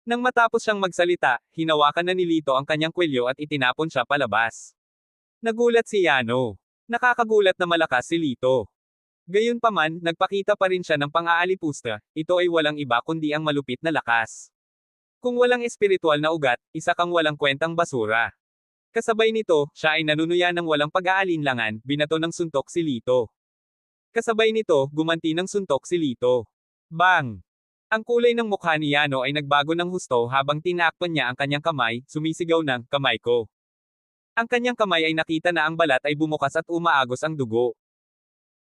Nang matapos siyang magsalita, hinawakan na ni Lito ang kanyang kwelyo at itinapon siya palabas. Nagulat si Yano. Nakakagulat na malakas si Lito. Gayunpaman, nagpakita pa rin siya ng pang-aalipusta, ito ay walang iba kundi ang malupit na lakas. Kung walang espiritual na ugat, isa kang walang kwentang basura. Kasabay nito, siya ay nanunuya ng walang pag-aalinlangan, binato ng suntok si Lito. Kasabay nito, gumanti ng suntok si Lito. Bang! Ang kulay ng mukha ni Yano ay nagbago ng husto habang tinakpan niya ang kanyang kamay, sumisigaw ng, kamay ko. Ang kanyang kamay ay nakita na ang balat ay bumukas at umaagos ang dugo.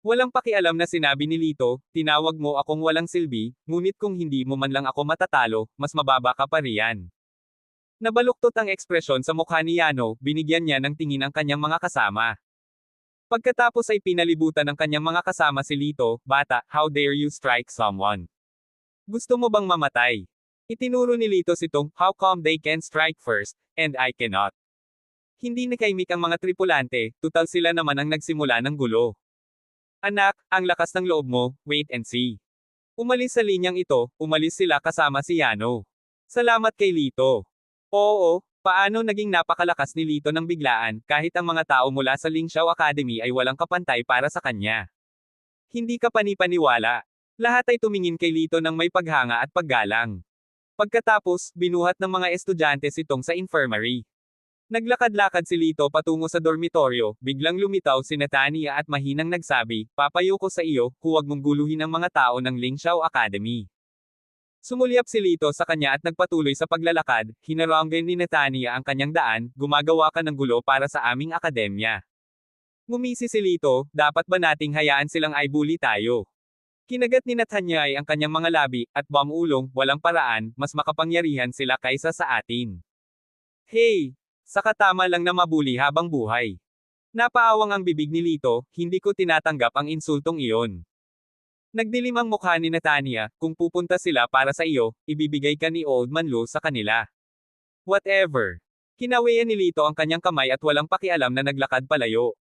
Walang pakialam na sinabi ni Lito, tinawag mo akong walang silbi, ngunit kung hindi mo man lang ako matatalo, mas mababa ka pa riyan. Nabaluktot ang ekspresyon sa mukha ni Yano, binigyan niya ng tingin ang kanyang mga kasama. Pagkatapos ay pinalibutan ng kanyang mga kasama si Lito, bata, how dare you strike someone? Gusto mo bang mamatay? Itinuro ni Lito si Tong, how come they can strike first, and I cannot? Hindi nakaimik ang mga tripulante, tutal sila naman ang nagsimula ng gulo. Anak, ang lakas ng loob mo, wait and see. Umalis sa linyang ito, umalis sila kasama si Yano. Salamat kay Lito. Oo, paano naging napakalakas ni Lito ng biglaan, kahit ang mga tao mula sa Lingxiao Academy ay walang kapantay para sa kanya. Hindi ka panipaniwala. Lahat ay tumingin kay Lito ng may paghanga at paggalang. Pagkatapos, binuhat ng mga estudyante si Tong sa infirmary. Naglakad-lakad si Lito patungo sa dormitoryo, biglang lumitaw si Natania at mahinang nagsabi, papayo ko sa iyo, huwag mong guluhin ang mga tao ng Lingxiao Academy. Sumulyap si Lito sa kanya at nagpatuloy sa paglalakad, hinaranggan ni Natania ang kanyang daan, gumagawa ka ng gulo para sa aming akademya. Ngumisi si Lito, dapat ba nating hayaan silang ay bully tayo? Kinagat ni Natanya ang kanyang mga labi, at bamulong, walang paraan, mas makapangyarihan sila kaysa sa atin. Hey! Saka tama lang na mabuli habang buhay. Napaawang ang bibig ni Lito, hindi ko tinatanggap ang insultong iyon. Nagdilim ang mukha ni Natania, kung pupunta sila para sa iyo, ibibigay ka ni Old Man Lu sa kanila. Whatever. Kinawian ni Lito ang kanyang kamay at walang pakialam na naglakad palayo.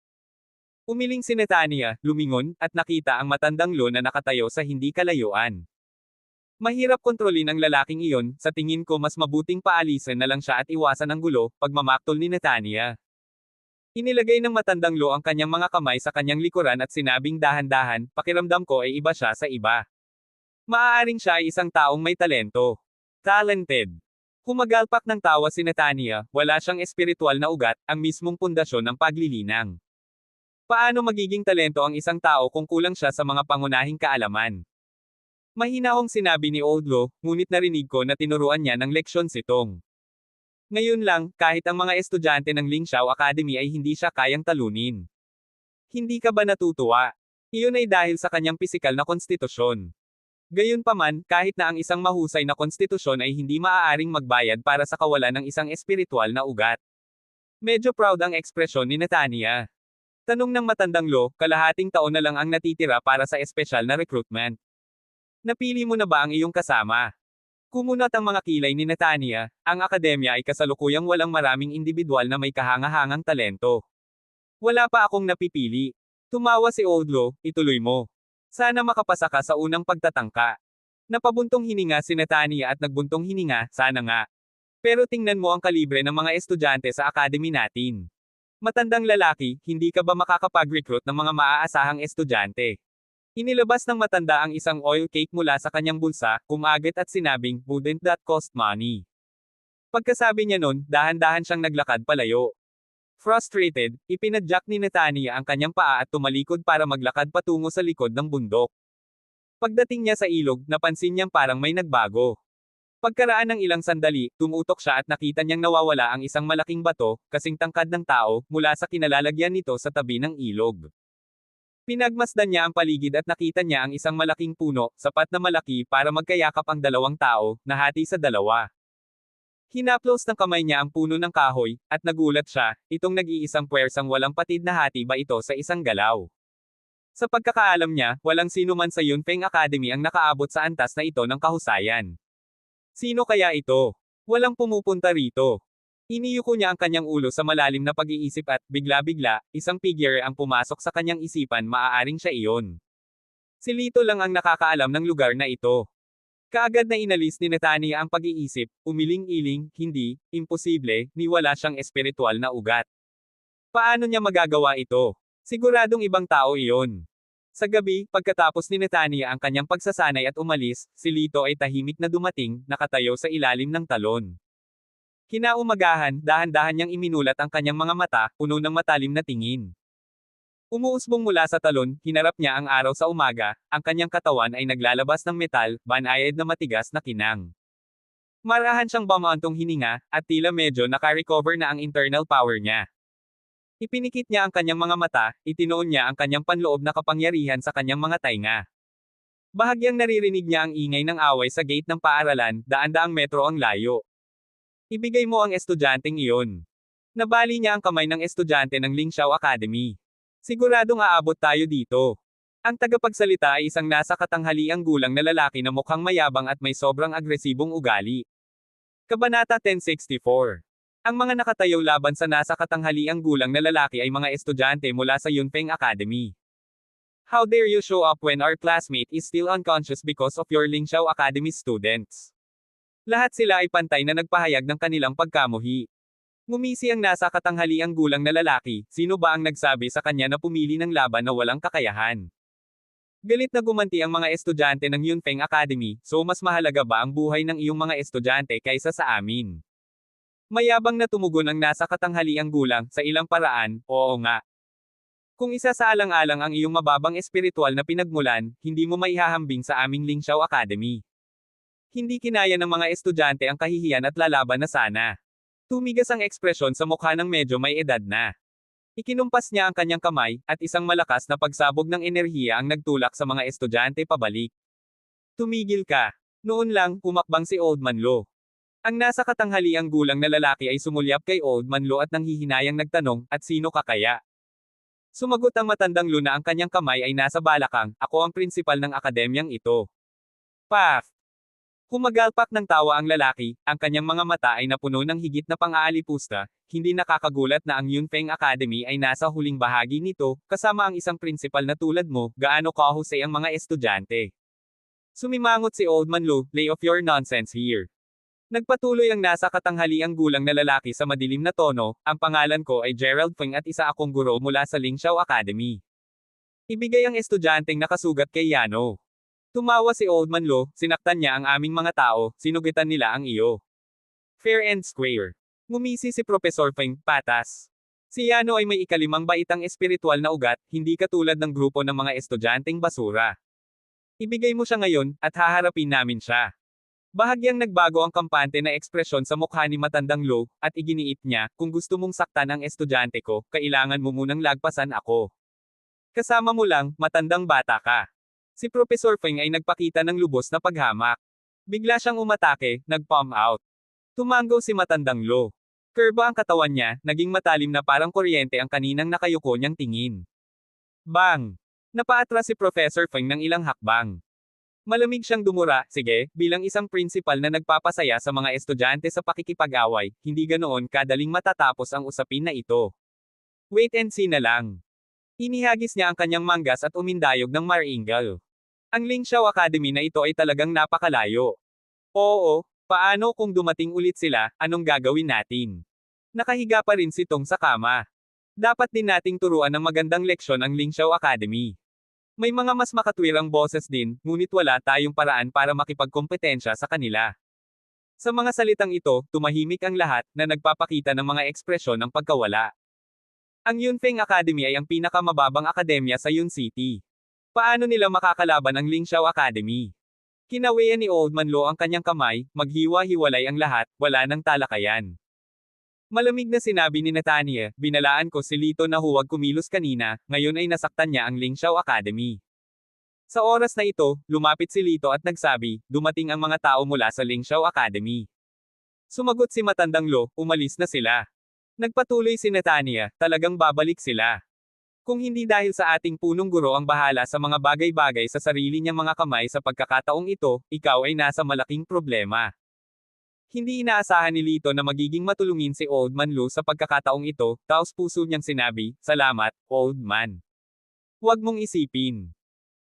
Umiling si Natania, lumingon, at nakita ang matandang Lu na nakatayo sa hindi kalayuan. Mahirap kontrolin ang lalaking iyon, sa tingin ko mas mabuting paalisan na lang siya at iwasan ang gulo, pagmamaktol ni Natania. Inilagay ng matandang Lo ang kanyang mga kamay sa kanyang likuran at sinabing dahan-dahan, pakiramdam ko ay iba siya sa iba. Maaaring siya ay isang taong may talento. Talented. Humagalpak ng tawa si Natania, wala siyang espiritual na ugat, ang mismong pundasyon ng paglilinang. Paano magiging talento ang isang tao kung kulang siya sa mga pangunahing kaalaman? Mahinahong sinabi ni Old Lo, ngunit narinig ko na tinuruan niya ng leksyon si Tong. Ngayon lang, kahit ang mga estudyante ng Lingxiao Academy ay hindi siya kayang talunin. Hindi ka ba natutuwa? Iyon ay dahil sa kanyang pisikal na konstitusyon. Gayunpaman, kahit na ang isang mahusay na konstitusyon ay hindi maaaring magbayad para sa kawalan ng isang espiritual na ugat. Medyo proud ang ekspresyon ni Natania. Tanong ng matandang Lo, kalahating taon na lang ang natitira para sa espesyal na recruitment. Napili mo na ba ang iyong kasama? Kumunat ang mga kilay ni Natania, ang akademya ay kasalukuyang walang maraming individual na may kahanga-hangang talento. Wala pa akong napipili. Tumawa si Old Lo, ituloy mo. Sana makapasa ka sa unang pagtatangka. Napabuntong hininga si Natania at nagbuntong hininga, sana nga. Pero tingnan mo ang kalibre ng mga estudyante sa academy natin. Matandang lalaki, hindi ka ba makakapag-recruit ng mga maaasahang estudyante? Inilabas ng matanda ang isang oil cake mula sa kanyang bulsa, kumagit at sinabing, wouldn't that cost money? Pagkasabi niya nun, dahan-dahan siyang naglakad palayo. Frustrated, ipinadyak ni Natania ang kanyang paa at tumalikod para maglakad patungo sa likod ng bundok. Pagdating niya sa ilog, napansin niyang parang may nagbago. Pagkaraan ng ilang sandali, tumutok siya at nakita niyang nawawala ang isang malaking bato, kasing tangkad ng tao, mula sa kinalalagyan nito sa tabi ng ilog. Pinagmasdan niya ang paligid at nakita niya ang isang malaking puno, sapat na malaki para magkayakap ang dalawang tao, nahati sa dalawa. Hinaplos ng kamay niya ang puno ng kahoy, at nagulat siya, itong nag-iisang puwersang walang patid na hati ba ito sa isang galaw. Sa pagkakaalam niya, walang sino man sa Yunfeng Academy ang nakaabot sa antas na ito ng kahusayan. Sino kaya ito? Walang pumupunta rito. Iniyuko niya ang kanyang ulo sa malalim na pag-iisip at, bigla-bigla, isang figure ang pumasok sa kanyang isipan, maaaring siya iyon. Si Lito lang ang nakakaalam ng lugar na ito. Kaagad na inalis ni Natania ang pag-iisip, umiling-iling, hindi, imposible, ni wala siyang espiritual na ugat. Paano niya magagawa ito? Siguradong ibang tao iyon. Sa gabi, pagkatapos ni Natania ang kanyang pagsasanay at umalis, si Lito ay tahimik na dumating, nakatayo sa ilalim ng talon. Kinaumagahan, dahan-dahan niyang iminulat ang kanyang mga mata, puno ng matalim na tingin. Umuusbong mula sa talon, hinarap niya ang araw sa umaga, ang kanyang katawan ay naglalabas ng metal, banayad na matigas na kinang. Marahan siyang bumantong hininga, at tila medyo naka-recover na ang internal power niya. Ipinikit niya ang kanyang mga mata, itinoon niya ang kanyang panloob na kapangyarihan sa kanyang mga tainga. Bahagyang naririnig niya ang ingay ng away sa gate ng paaralan, daan-daang metro ang layo. Ibigay mo ang estudyanteng iyon. Nabali niya ang kamay ng estudyante ng Lingxiao Academy. Siguradong aabot tayo dito. Ang tagapagsalita ay isang nasa katanghaliang gulang na lalaki na mukhang mayabang at may sobrang agresibong ugali. Kabanata 1064. Ang mga nakatayo laban sa nasa katanghaliang gulang na lalaki ay mga estudyante mula sa Yunfeng Academy. How dare you show up when our classmate is still unconscious because of your Lingxiao Academy students? Lahat sila ay pantay na nagpahayag ng kanilang pagkamuhi. Ngumisi ang nasa katanghaliang gulang na lalaki, sino ba ang nagsabi sa kanya na pumili ng laban na walang kakayahan? Galit na gumanti ang mga estudyante ng Yunfeng Academy, so mas mahalaga ba ang buhay ng iyong mga estudyante kaysa sa amin? Mayabang na tumugon ang nasa katanghaliang gulang, sa ilang paraan, oo nga. Kung isa sa alang-alang ang iyong mababang espiritual na pinagmulan, hindi mo maihahambing sa aming Lingxiao Academy. Hindi kinaya ng mga estudyante ang kahihiyan at lalaban na sana. Tumigas ang ekspresyon sa mukha ng medyo may edad na. Ikinumpas niya ang kanyang kamay, at isang malakas na pagsabog ng enerhiya ang nagtulak sa mga estudyante pabalik. Tumigil ka. Noon lang, pumakbang si Old Man Lo. Ang nasa katanghaliang gulang na lalaki ay sumulyap kay Old Man Lo at nanghihinayang nagtanong, at sino ka kaya? Sumagot ang matandang Lo na ang kanyang kamay ay nasa balakang, ako ang prinsipal ng akademyang ito. Paf! Humagalpak ng tawa ang lalaki, ang kanyang mga mata ay napuno ng higit na pang-aalipusta, hindi nakakagulat na ang Yunfeng Academy ay nasa huling bahagi nito, kasama ang isang prinsipal na tulad mo, gaano kahusay ang mga estudyante. Sumimangot si Old Man Lo, lay off your nonsense here. Nagpatuloy ang nasa katanghaliang gulang na lalaki sa madilim na tono, ang pangalan ko ay Gerald Feng at isa akong guro mula sa Lingxiao Academy. Ibigay ang estudyanteng nakasugat kay Yano. Tumawa si Old Man Lo, sinaktan niya ang aming mga tao, sinugitan nila ang iyo. Fair and square. Ngumisi si Professor Feng, patas. Si Yano ay may ikalimang baitang espiritual na ugat, hindi katulad ng grupo ng mga estudyanteng basura. Ibigay mo siya ngayon, at haharapin namin siya. Bahagyang nagbago ang kampante na ekspresyon sa mukha ni matandang Lo, at iginiit niya, kung gusto mong saktan ang estudyante ko, kailangan mo munang lagpasan ako. Kasama mo lang, matandang bata ka. Si Professor Feng ay nagpakita ng lubos na paghamak. Bigla siyang umatake, nag-palm out. Tumango si matandang Lo. Kurba ang katawan niya, naging matalim na parang kuryente ang kaninang nakayuko niyang tingin. Bang! Napaatras si Professor Feng ng ilang hakbang. Malamig siyang dumura, sige, bilang isang principal na nagpapasaya sa mga estudyante sa pakikipag-away, hindi ganoon kadaling matatapos ang usapin na ito. Wait and see na lang. Inihagis niya ang kanyang manggas at umindayog ng maringal. Ang Lingxiao Academy na ito ay talagang napakalayo. Oo, paano kung dumating ulit sila, anong gagawin natin? Nakahiga pa rin si Tong sa kama. Dapat din nating turuan ng magandang leksyon ang Lingxiao Academy. May mga mas makatwirang boses din, ngunit wala tayong paraan para makipagkompetensya sa kanila. Sa mga salitang ito, tumahimik ang lahat, na nagpapakita ng mga ekspresyon ng pagkawala. Ang Yunfeng Academy ay ang pinakamababang akademya sa Yun City. Paano nila makakalaban ang Lingxiao Academy? Kinawian ni Old Man Lo ang kanyang kamay, maghiwa-hiwalay ang lahat, wala nang talakayan. Malamig na sinabi ni Natania, binalaan ko si Lito na huwag kumilos kanina, ngayon ay nasaktan niya ang Lingxiao Academy. Sa oras na ito, lumapit si Lito at nagsabi, dumating ang mga tao mula sa Lingxiao Academy. Sumagot si matandang Lo, umalis na sila. Nagpatuloy si Natania, talagang babalik sila. Kung hindi dahil sa ating punong guro ang bahala sa mga bagay-bagay sa sarili niyang mga kamay sa pagkakataong ito, ikaw ay nasa malaking problema. Hindi inaasahan ni Lito na magiging matulungin si Old Man Lo sa pagkakataong ito, taos puso niyang sinabi, salamat, Old Man. Huwag mong isipin.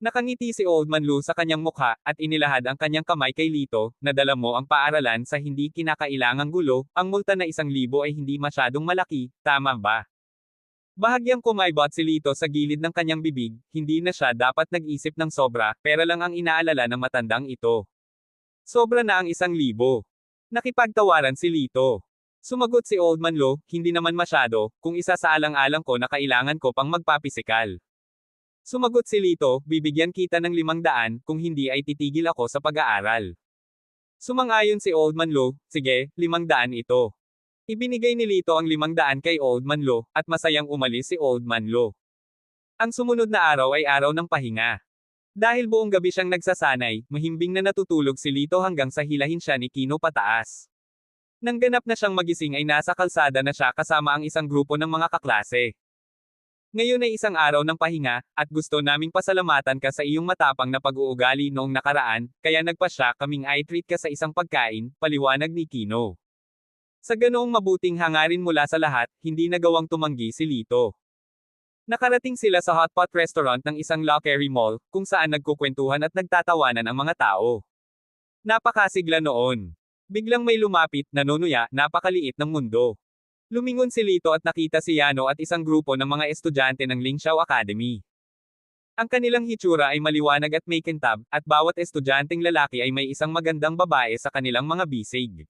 Nakangiti si Old Man Lo sa kanyang mukha, at inilahad ang kanyang kamay kay Lito, nadala mo ang paaralan sa hindi kinakailangang gulo, ang multa na 1,000 ay hindi masyadong malaki, tama ba? Bahagyang kumaibot si Lito sa gilid ng kanyang bibig, hindi na siya dapat nag-isip ng sobra, pera lang ang inaalala ng matandang ito. Sobra na ang 1,000. Nakipagtawaran si Lito. Sumagot si Old Man Lo, hindi naman masyado, kung isa sa alang-alang ko na kailangan ko pang magpapisikal. Sumagot si Lito, bibigyan kita ng 500, kung hindi ay titigil ako sa pag-aaral. Sumang-ayon si Old Man Lo, sige, 500 ito. Ibinigay ni Lito ang 500 kay Old Man Lo, at masayang umalis si Old Man Lo. Ang sumunod na araw ay araw ng pahinga. Dahil buong gabi siyang nagsasanay, mahimbing na natutulog si Lito hanggang sa hilahin siya ni Kino pataas. Nang ganap na siyang magising ay nasa kalsada na siya kasama ang isang grupo ng mga kaklase. Ngayon ay isang araw ng pahinga, at gusto naming pasalamatan ka sa iyong matapang na pag-uugali noong nakaraan, kaya nagpasya kaming i-treat ka sa isang pagkain, paliwanag ni Kino. Sa ganoong mabuting hangarin mula sa lahat, hindi nagawang tumanggi si Lito. Nakarating sila sa hotpot restaurant ng isang luxury mall, kung saan nagkukwentuhan at nagtatawanan ang mga tao. Napakasigla noon. Biglang may lumapit, nanunuya, napakaliit ng mundo. Lumingon si Lito at nakita si Yano at isang grupo ng mga estudyante ng Lingxiao Academy. Ang kanilang hitsura ay maliwanag at may kintab, at bawat estudyanteng lalaki ay may isang magandang babae sa kanilang mga bisig.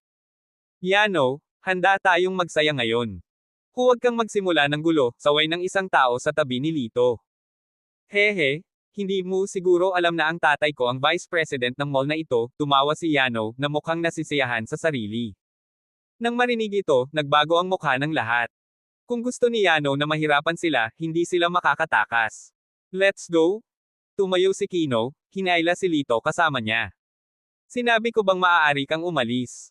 Yano, handa tayong magsaya ngayon. Huwag kang magsimula ng gulo, saway ng isang tao sa tabi ni Lito. Hehe, hindi mo siguro alam na ang tatay ko ang vice president ng mall na ito, tumawa si Yano, na mukhang nasisiyahan sa sarili. Nang marinig ito, nagbago ang mukha ng lahat. Kung gusto ni Yano na mahirapan sila, hindi sila makakatakas. Let's go? Tumayo si Kino, hinayla si Lito kasama niya. Sinabi ko bang maaari kang umalis?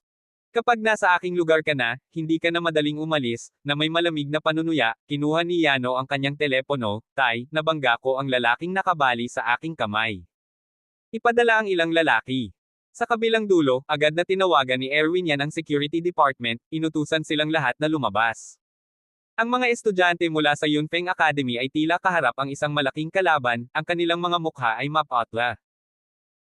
Kapag nasa aking lugar ka na, hindi ka na madaling umalis, na may malamig na panunuya, kinuha ni Yano ang kanyang telepono, nabangga ko ang lalaking nakabali sa aking kamay. Ipadala ang ilang lalaki. Sa kabilang dulo, agad na tinawagan ni Erwin yan ang security department, inutusan silang lahat na lumabas. Ang mga estudyante mula sa Yunfeng Academy ay tila kaharap ang isang malaking kalaban, ang kanilang mga mukha ay mapotla.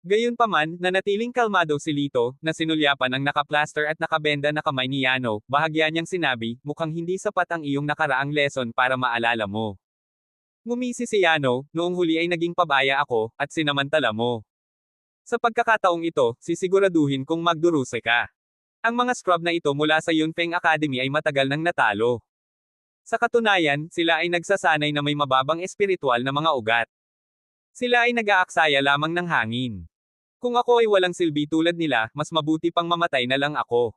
Gayunpaman, nanatiling kalmado si Lito, na sinulyapan ang nakaplaster at nakabenda na kamay ni Yano, bahagya niyang sinabi, mukhang hindi sapat ang iyong nakaraang lesson para maalala mo. Ngumisi si Yano, noong huli ay naging pabaya ako, at sinamantala mo. Sa pagkakataong ito, sisiguraduhin kong magduruse ka. Ang mga scrub na ito mula sa Yunfeng Academy ay matagal nang natalo. Sa katunayan, sila ay nagsasanay na may mababang espiritual na mga ugat. Sila ay nag-aaksaya lamang ng hangin. Kung ako ay walang silbi tulad nila, mas mabuti pang mamatay na lang ako.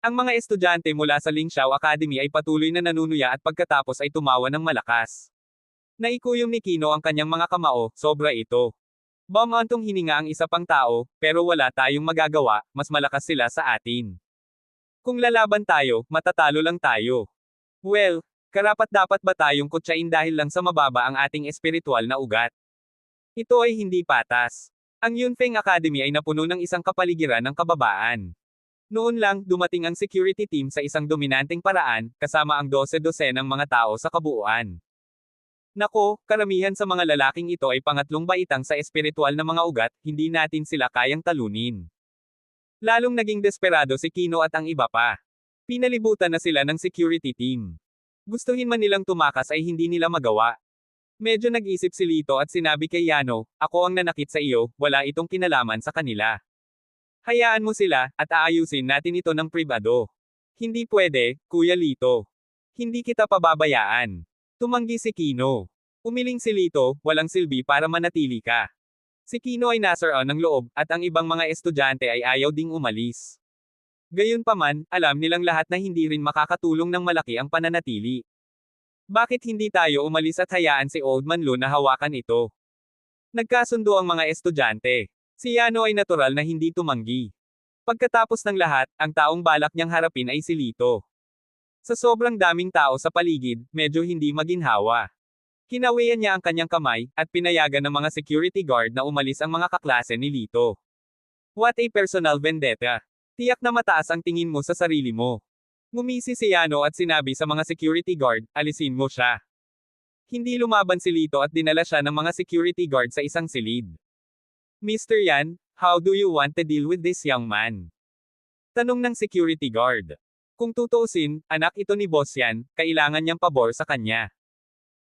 Ang mga estudyante mula sa Lingxiao Academy ay patuloy na nanunuya at pagkatapos ay tumawa ng malakas. Naikuyom ni Kino ang kanyang mga kamao, sobra ito. Bumantong hininga ang isa pang tao, pero wala tayong magagawa, mas malakas sila sa atin. Kung lalaban tayo, matatalo lang tayo. Well, karapat-dapat ba tayong kutsain dahil lang sa mababa ang ating espiritual na ugat? Ito ay hindi patas. Ang Yunfeng Academy ay napuno ng isang kapaligiran ng kababaan. Noon lang, dumating ang security team sa isang dominanteng paraan, kasama ang 12-12 ng mga tao sa kabuuan. Nako, karamihan sa mga lalaking ito ay pangatlong baitang sa espiritual na mga ugat, hindi natin sila kayang talunin. Lalong naging desperado si Kino at ang iba pa. Pinalibutan na sila ng security team. Gustuhin man nilang tumakas ay hindi nila magawa. Medyo nag-isip si Lito at sinabi kay Yano, ako ang nanakit sa iyo, wala itong kinalaman sa kanila. Hayaan mo sila, at aayusin natin ito ng pribado. Hindi pwede, Kuya Lito. Hindi kita pababayaan. Tumanggi si Kino. Umiling si Lito, walang silbi para manatili ka. Si Kino ay nasaraan ng loob, at ang ibang mga estudyante ay ayaw ding umalis. Gayunpaman, alam nilang lahat na hindi rin makakatulong ng malaki ang pananatili. Bakit hindi tayo umalis at hayaan si Old Man Lu na hawakan ito? Nagkasundo ang mga estudyante. Si Yano ay natural na hindi tumanggi. Pagkatapos ng lahat, ang taong balak niyang harapin ay si Lito. Sa sobrang daming tao sa paligid, medyo hindi maginhawa. Kinawian niya ang kanyang kamay, at pinayagan ng mga security guard na umalis ang mga kaklase ni Lito. What a personal vendetta. Tiyak na mataas ang tingin mo sa sarili mo. Ngumisi si Yano at sinabi sa mga security guard, alisin mo siya. Hindi lumaban si Lito at dinala siya ng mga security guard sa isang silid. Mr. Yan, how do you want to deal with this young man? Tanong ng security guard. Kung tutuusin, anak ito ni Boss Yan, kailangan niyang pabor sa kanya.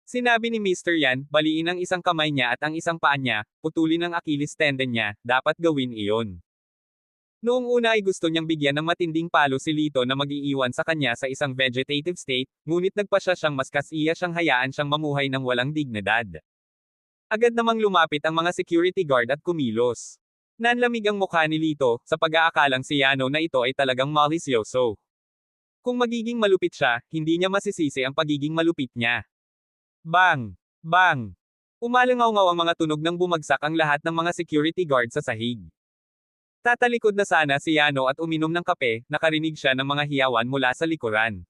Sinabi ni Mr. Yan, baliin ang isang kamay niya at ang isang paa niya, putulin ang Achilles tendon niya, dapat gawin iyon. Noong una ay gusto niyang bigyan ng matinding palo si Lito na mag-iiwan sa kanya sa isang vegetative state, ngunit nagpasya siyang mas kasiya siyang hayaan siyang mamuhay ng walang dignidad. Agad namang lumapit ang mga security guard at kumilos. Nanlamig ang mukha ni Lito, sa pag-aakalang si Yano na ito ay talagang malisyoso. Kung magiging malupit siya, hindi niya masisisi ang pagiging malupit niya. Bang! Bang! Umalangaw-ngaw ang mga tunog nang bumagsak ang lahat ng mga security guard sa sahig. Tatalikod na sana si Yano at uminom ng kape, nakarinig siya ng mga hiyawan mula sa likuran.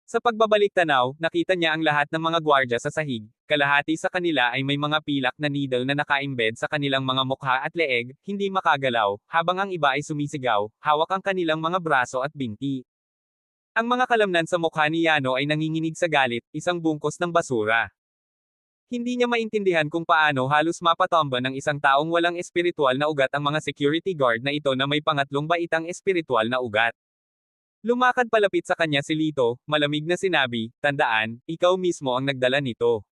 Sa pagbabalik tanaw, nakita niya ang lahat ng mga gwardya sa sahig, kalahati sa kanila ay may mga pilak na needle na naka-embed sa kanilang mga mukha at leeg, hindi makagalaw, habang ang iba ay sumisigaw, hawak ang kanilang mga braso at binti. Ang mga kalamnan sa mukha ni Yano ay nanginginig sa galit, isang bungkos ng basura. Hindi niya maintindihan kung paano halos mapatomba ng isang taong walang espiritual na ugat ang mga security guard na ito na may pangatlong baitang espiritual na ugat. Lumakad palapit sa kanya si Lito, malamig na sinabi, tandaan, ikaw mismo ang nagdala nito.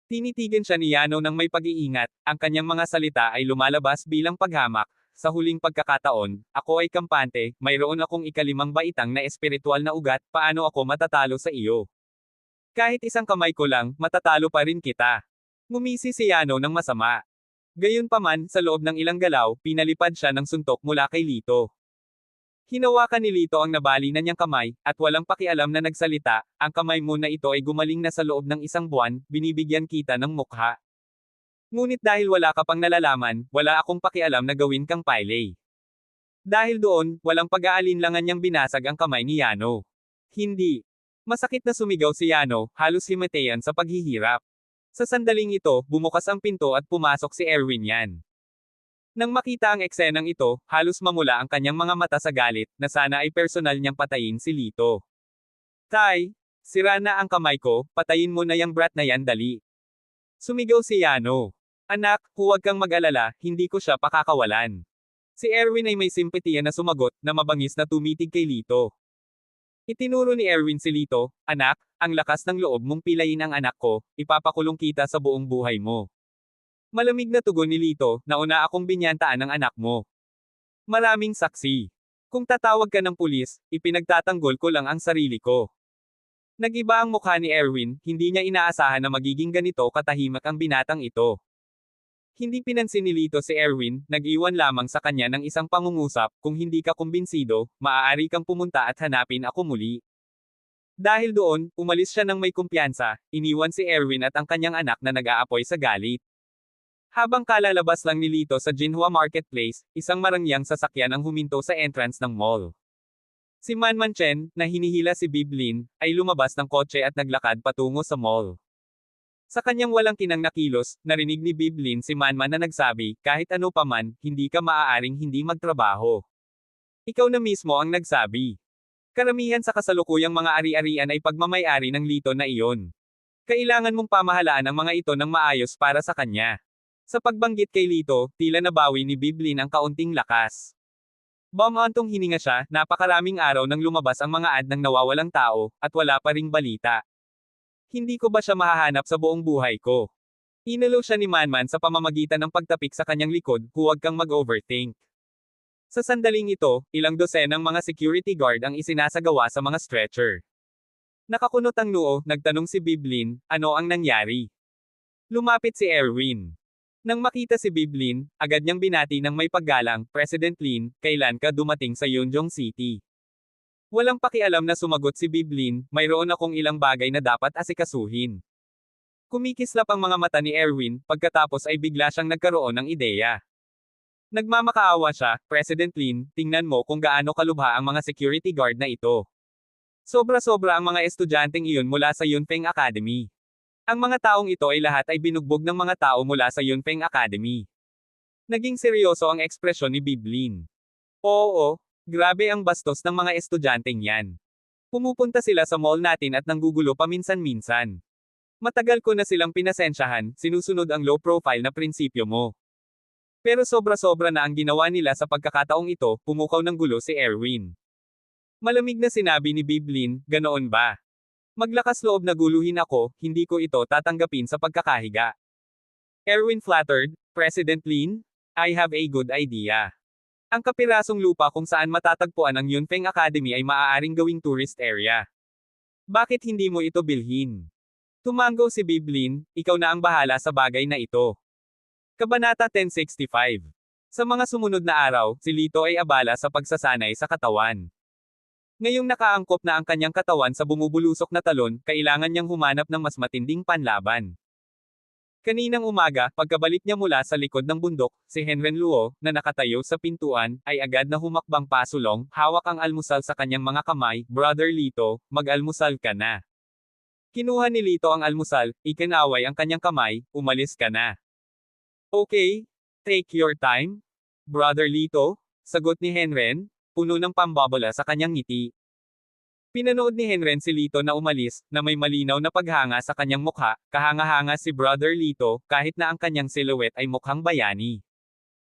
Tinitigan siya ni Yano ng may pag-iingat, ang kanyang mga salita ay lumalabas bilang paghamak. Sa huling pagkakataon, ako ay kampante, mayroon akong ikalimang baitang na espiritual na ugat, paano ako matatalo sa iyo? Kahit isang kamay ko lang, matatalo pa rin kita. Ngumisi si Yano ng masama. Gayunpaman, sa loob ng ilang galaw, pinalipad siya ng suntok mula kay Lito. Hinawakan ni Lito ang nabali na niyang kamay, at walang pakialam na nagsalita, ang kamay mo na ito ay gumaling na sa loob ng isang buwan, binibigyan kita ng mukha. Ngunit dahil wala ka pang nalalaman, wala akong pakialam na gawin kang pile. Dahil doon, walang pag-aalinlangan niyang binasag ang kamay ni Yano. Hindi. Masakit na sumigaw si Yano, halos himatayan sa paghihirap. Sa sandaling ito, bumukas ang pinto at pumasok si Erwin Yan. Nang makita ang eksenang ito, halos mamula ang kanyang mga mata sa galit, na sana ay personal niyang patayin si Lito. Tay, sira na ang kamay ko, patayin mo na yang brat na yan dali. Sumigaw si Yano. Anak, huwag kang mag-alala, hindi ko siya pakakawalan. Si Erwin ay may simpatiya na sumagot, na mabangis na tumitig kay Lito. Itinuro ni Erwin si Lito, anak, ang lakas ng loob mong pilayin ang anak ko, ipapakulong kita sa buong buhay mo. Malamig na tugon ni Lito, nauna akong binyantaan ng anak mo. Maraming saksi. Kung tatawag ka ng pulis, ipinagtatanggol ko lang ang sarili ko. Nag-iba ang mukha ni Erwin, hindi niya inaasahan na magiging ganito katahimik ang binatang ito. Hindi pinansin ni Lito si Erwin, nag-iwan lamang sa kanya ng isang pangungusap, kung hindi ka kumbinsido, maaari kang pumunta at hanapin ako muli. Dahil doon, umalis siya ng may kumpiyansa, iniwan si Erwin at ang kanyang anak na nag-aapoy sa galit. Habang kalalabas lang ni Lito sa Jinhua Marketplace, isang marangyang sasakyan ang huminto sa entrance ng mall. Si Manman Chen, na hinihila si Biblin, ay lumabas ng kotse at naglakad patungo sa mall. Sa kanyang walang kinang nakilos, narinig ni Biblin si Manman na nagsabi, kahit ano pa man, hindi ka maaaring hindi magtrabaho. Ikaw na mismo ang nagsabi. Karamihan sa kasalukuyang mga ari-arian ay pagmamay-ari ng Lito na iyon. Kailangan mong pamahalaan ang mga ito ng maayos para sa kanya. Sa pagbanggit kay Lito, tila nabawi ni Biblin ang kaunting lakas. Bumantong hininga siya, napakaraming araw nang lumabas ang mga ad ng nawawalang tao, at wala pa ring balita. Hindi ko ba siya mahahanap sa buong buhay ko? Inalo siya ni Manman sa pamamagitan ng pagtapik sa kanyang likod, huwag kang mag-overthink. Sa sandaling ito, ilang dosenang mga security guard ang isinasagawa sa mga stretcher. Nakakunot ang noo, nagtanong si Biblin, ano ang nangyari? Lumapit si Erwin. Nang makita si Biblin, agad niyang binati ng may paggalang, President Lin, kailan ka dumating sa Yonjong City? Walang pakialam na sumagot si Biblin, mayroon akong ilang bagay na dapat asikasuhin. Kumikislap ang mga mata ni Erwin, pagkatapos ay bigla siyang nagkaroon ng ideya. Nagmamakaawa siya, President Lin, tingnan mo kung gaano kalubha ang mga security guard na ito. Sobra-sobra ang mga estudyanteng iyon mula sa Yunfeng Academy. Ang mga taong ito ay lahat ay binugbog ng mga tao mula sa Yunfeng Academy. Naging seryoso ang ekspresyon ni Biblin. Oo, grabe ang bastos ng mga estudyanteng yan. Pumupunta sila sa mall natin at nanggugulo paminsan-minsan. Matagal ko na silang pinasensyahan, sinusunod ang low profile na prinsipyo mo. Pero sobra-sobra na ang ginawa nila sa pagkakataong ito, pumukaw ng gulo si Erwin. Malamig na sinabi ni Biblin, ganoon ba? Maglakas loob na guluhin ako, hindi ko ito tatanggapin sa pagkakahiga. Erwin flattered, President Lin, I have a good idea. Ang kapirasong lupa kung saan matatagpuan ang Yunfeng Academy ay maaaring gawing tourist area. Bakit hindi mo ito bilhin? Tumango si Biblin, ikaw na ang bahala sa bagay na ito. Kabanata 1065. Sa mga sumunod na araw, si Lito ay abala sa pagsasanay sa katawan. Ngayong nakaangkop na ang kanyang katawan sa bumubulusok na talon, kailangan niyang humanap ng mas matinding panlaban. Kaninang umaga, pagkabalik niya mula sa likod ng bundok, si Henren Luo, na nakatayo sa pintuan, ay agad na humakbang pasulong, hawak ang almusal sa kanyang mga kamay. Brother Lito, mag-almusal ka na. Kinuha ni Lito ang almusal, ikinaway ang kanyang kamay, umalis ka na. Okay, take your time. Brother Lito, sagot ni Henren, puno ng pambabala sa kanyang ngiti. Pinanood ni Henren si Lito na umalis, na may malinaw na paghanga sa kanyang mukha, kahanga-hanga si Brother Lito, kahit na ang kanyang silhouette ay mukhang bayani.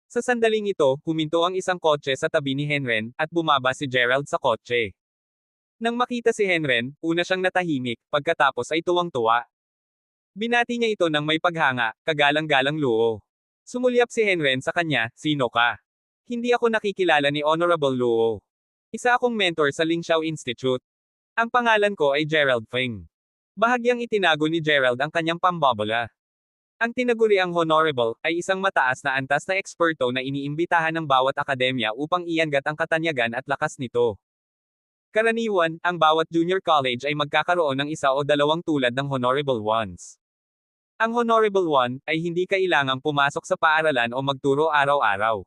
Sa sandaling ito, huminto ang isang kotse sa tabi ni Henren, at bumaba si Gerald sa kotse. Nang makita si Henren, una siyang natahimik, pagkatapos ay tuwang-tuwa. Binati niya ito ng may paghanga, kagalang-galang Luo. Sumulyap si Henren sa kanya, sino ka? Hindi ako nakikilala ni Honorable Luo. Isa akong mentor sa Lingxiao Institute. Ang pangalan ko ay Gerald Feng. Bahagyang itinago ni Gerald ang kanyang pambabala. Ang tinaguriang Honorable ay isang mataas na antas na eksperto na iniimbitahan ng bawat akademya upang iangat ang katanyagan at lakas nito. Karaniwan, ang bawat junior college ay magkakaroon ng isa o dalawang tulad ng Honorable Ones. Ang Honorable One ay hindi kailangang pumasok sa paaralan o magturo araw-araw.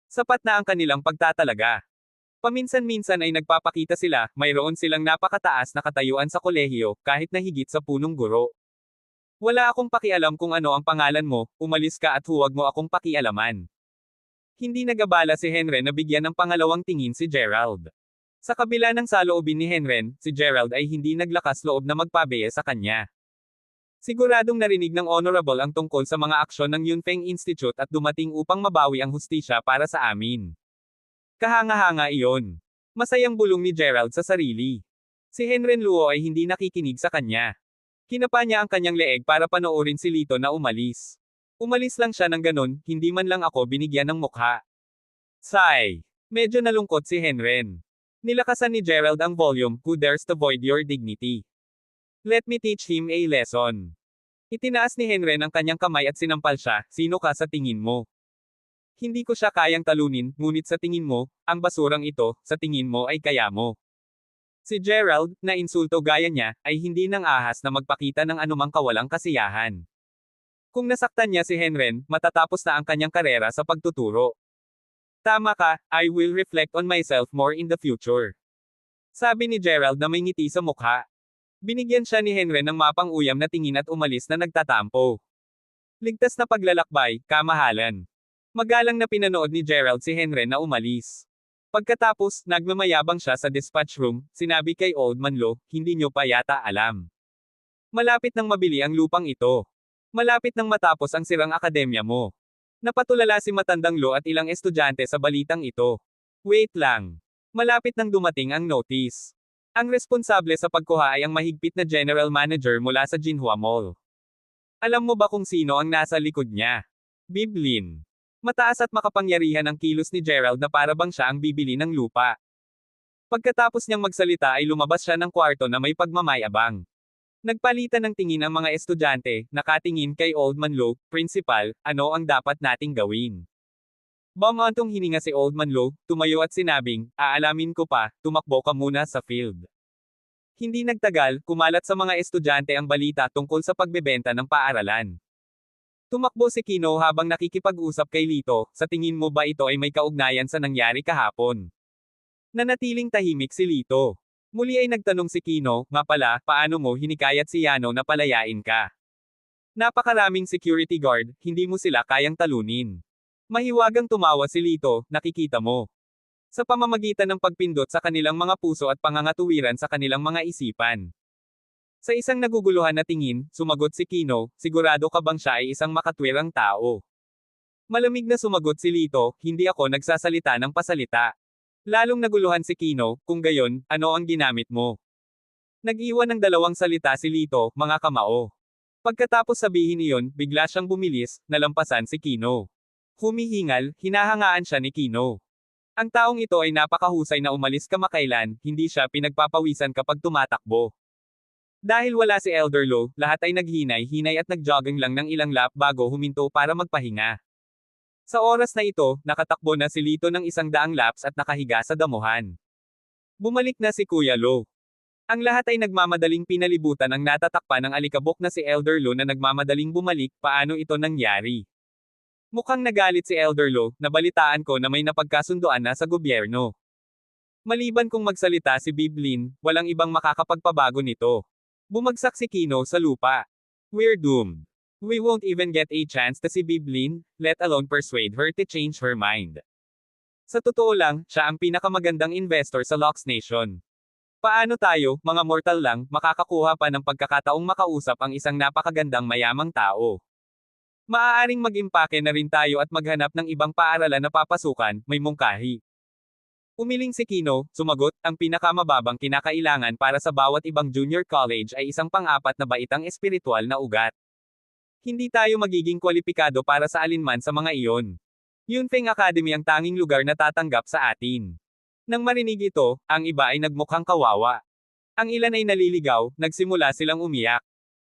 Sapat na ang kanilang pagtatalaga. Paminsan-minsan ay nagpapakita sila, mayroon silang napakataas na katayuan sa kolehiyo, kahit na higit sa punong guro. Wala akong pakialam kung ano ang pangalan mo, umalis ka at huwag mo akong pakialaman. Hindi nagabala si Henren na bigyan ng pangalawang tingin si Gerald. Sa kabila ng saloobin ni Henren, si Gerald ay hindi naglakas loob na magpabeye sa kanya. Siguradong narinig ng Honorable ang tungkol sa mga aksyon ng Yunfeng Institute at dumating upang mabawi ang hustisya para sa amin. Kahanga-hanga iyon. Masayang bulong ni Gerald sa sarili. Si Henren Luo ay hindi nakikinig sa kanya. Kinapa niya ang kanyang leeg para panoorin si Lito na umalis. Umalis lang siya ng ganon, hindi man lang ako binigyan ng mukha. Sigh. Medyo nalungkot si Henren. Nilakasan ni Gerald ang volume, who dares to void your dignity? Let me teach him a lesson. Itinaas ni Henren ang kanyang kamay at sinampal siya, sino ka sa tingin mo? Hindi ko siya kayang talunin, ngunit sa tingin mo, ang basurang ito, sa tingin mo ay kaya mo. Si Gerald, na insulto gaya niya, ay hindi nang ahas na magpakita ng anumang kawalang kasiyahan. Kung nasaktan niya si Henren, matatapos na ang kanyang karera sa pagtuturo. Tama ka, I will reflect on myself more in the future. Sabi ni Gerald na may ngiti sa mukha. Binigyan siya ni Henren ng mapang-uyam na tingin at umalis na nagtatampo. Ligtas na paglalakbay, kamahalan. Magalang na pinanood ni Gerald si Henren na umalis. Pagkatapos, nagmamayabang siya sa dispatch room, sinabi kay Old Man Lo, hindi nyo pa yata alam. Malapit nang mabili ang lupang ito. Malapit nang matapos ang sirang akademya mo. Napatulala si Matandang Lo at ilang estudyante sa balitang ito. Wait lang. Malapit nang dumating ang notice. Ang responsable sa pagkuha ay ang mahigpit na general manager mula sa Jinhua Mall. Alam mo ba kung sino ang nasa likod niya? Biblin. Mataas at makapangyarihan ang kilos ni Gerald na para bang siya ang bibili ng lupa. Pagkatapos niyang magsalita ay lumabas siya ng kwarto na may pagmamayabang. Nagpalitan ng tingin ang mga estudyante, nakatingin kay Old Man Lo, Principal, ano ang dapat nating gawin? Bumantong hininga si Old Man Lo, tumayo at sinabing, aalamin ko pa, tumakbo ka muna sa field. Hindi nagtagal, kumalat sa mga estudyante ang balita tungkol sa pagbebenta ng paaralan. Tumakbo si Kino habang nakikipag-usap kay Lito, sa tingin mo ba ito ay may kaugnayan sa nangyari kahapon? Nanatiling tahimik si Lito. Muli ay nagtanong si Kino, nga pala, paano mo hinikayat si Yano na palayain ka? Napakaraming security guard, hindi mo sila kayang talunin. Mahiwagang tumawa si Lito, nakikita mo. Sa pamamagitan ng pagpindot sa kanilang mga puso at pangangatuwiran sa kanilang mga isipan. Sa isang naguguluhan na tingin, sumagot si Kino, sigurado ka bang siya ay isang makatwirang tao? Malamig na sumagot si Lito, hindi ako nagsasalita ng pasalita. Lalong naguluhan si Kino, kung gayon, ano ang ginamit mo? Nag-iwan ng dalawang salita si Lito, mga kamao. Pagkatapos sabihin iyon, bigla siyang bumilis, nalampasan si Kino. Humihingal, hinahangaan siya ni Kino. Ang taong ito ay napakahusay na umalis kamakailan, hindi siya pinagpapawisan kapag tumatakbo. Dahil wala si Elder Lo, lahat ay naghinay-hinay at nagjogging lang ng ilang lap bago huminto para magpahinga. Sa oras na ito, nakatakbo na si Lito ng 100 laps at nakahiga sa damuhan. Bumalik na si Kuya Lo. Ang lahat ay nagmamadaling pinalibutan ang natatakpan ng alikabok na si Elder Lo na nagmamadaling bumalik, paano ito nangyari? Mukhang nagalit si Elder Lo, nabalitaan ko na may napagkasunduan na sa gobyerno. Maliban kung magsalita si Biblin, walang ibang makakapagpabago nito. Bumagsak si Kino sa lupa. We're doomed. We won't even get a chance to see Biblin, let alone persuade her to change her mind. Sa totoo lang, siya ang pinakamagandang investor sa Locks Nation. Paano tayo, mga mortal lang, makakakuha pa ng pagkakataong makausap ang isang napakagandang mayamang tao? Maaaring mag-impake na rin tayo at maghanap ng ibang paaralan na papasukan, may mungkahi. Umiling si Kino, sumagot, ang pinakamababang kinakailangan para sa bawat ibang junior college ay isang pang-apat na baitang espiritual na ugat. Hindi tayo magiging kwalipikado para sa alinman sa mga iyon. Yunfeng Academy ang tanging lugar na tatanggap sa atin. Nang marinig ito, ang iba ay nagmukhang kawawa. Ang ilan ay naliligaw, nagsimula silang umiyak.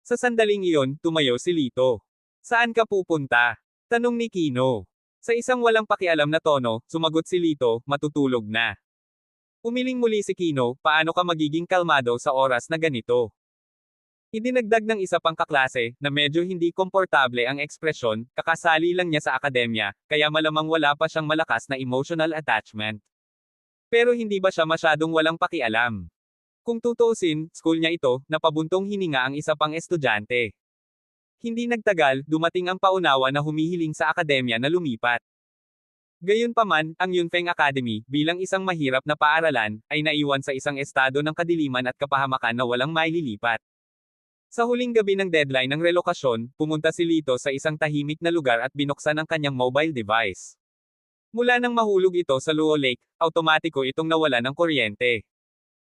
Sa sandaling iyon, tumayo si Lito. Saan ka pupunta? Tanong ni Kino. Sa isang walang pakialam na tono, sumagot si Lito, matutulog na. Umiling muli si Kino, paano ka magiging kalmado sa oras na ganito? Idinagdag ng isa pang kaklase, na medyo hindi komportable ang ekspresyon, kakasali lang niya sa akademya, kaya malamang wala pa siyang malakas na emotional attachment. Pero hindi ba siya masyadong walang pakialam? Kung tutuusin, school niya ito, napabuntong hininga ang isa pang estudyante. Hindi nagtagal, dumating ang paunawa na humihiling sa akademya na lumipat. Gayunpaman, ang Yunfeng Academy, bilang isang mahirap na paaralan, ay naiwan sa isang estado ng kadiliman at kapahamakan na walang maililipat. Sa huling gabi ng deadline ng relokasyon, pumunta si Lito sa isang tahimik na lugar at binuksan ang kanyang mobile device. Mula nang mahulog ito sa Luo Lake, automatiko itong nawala ng kuryente.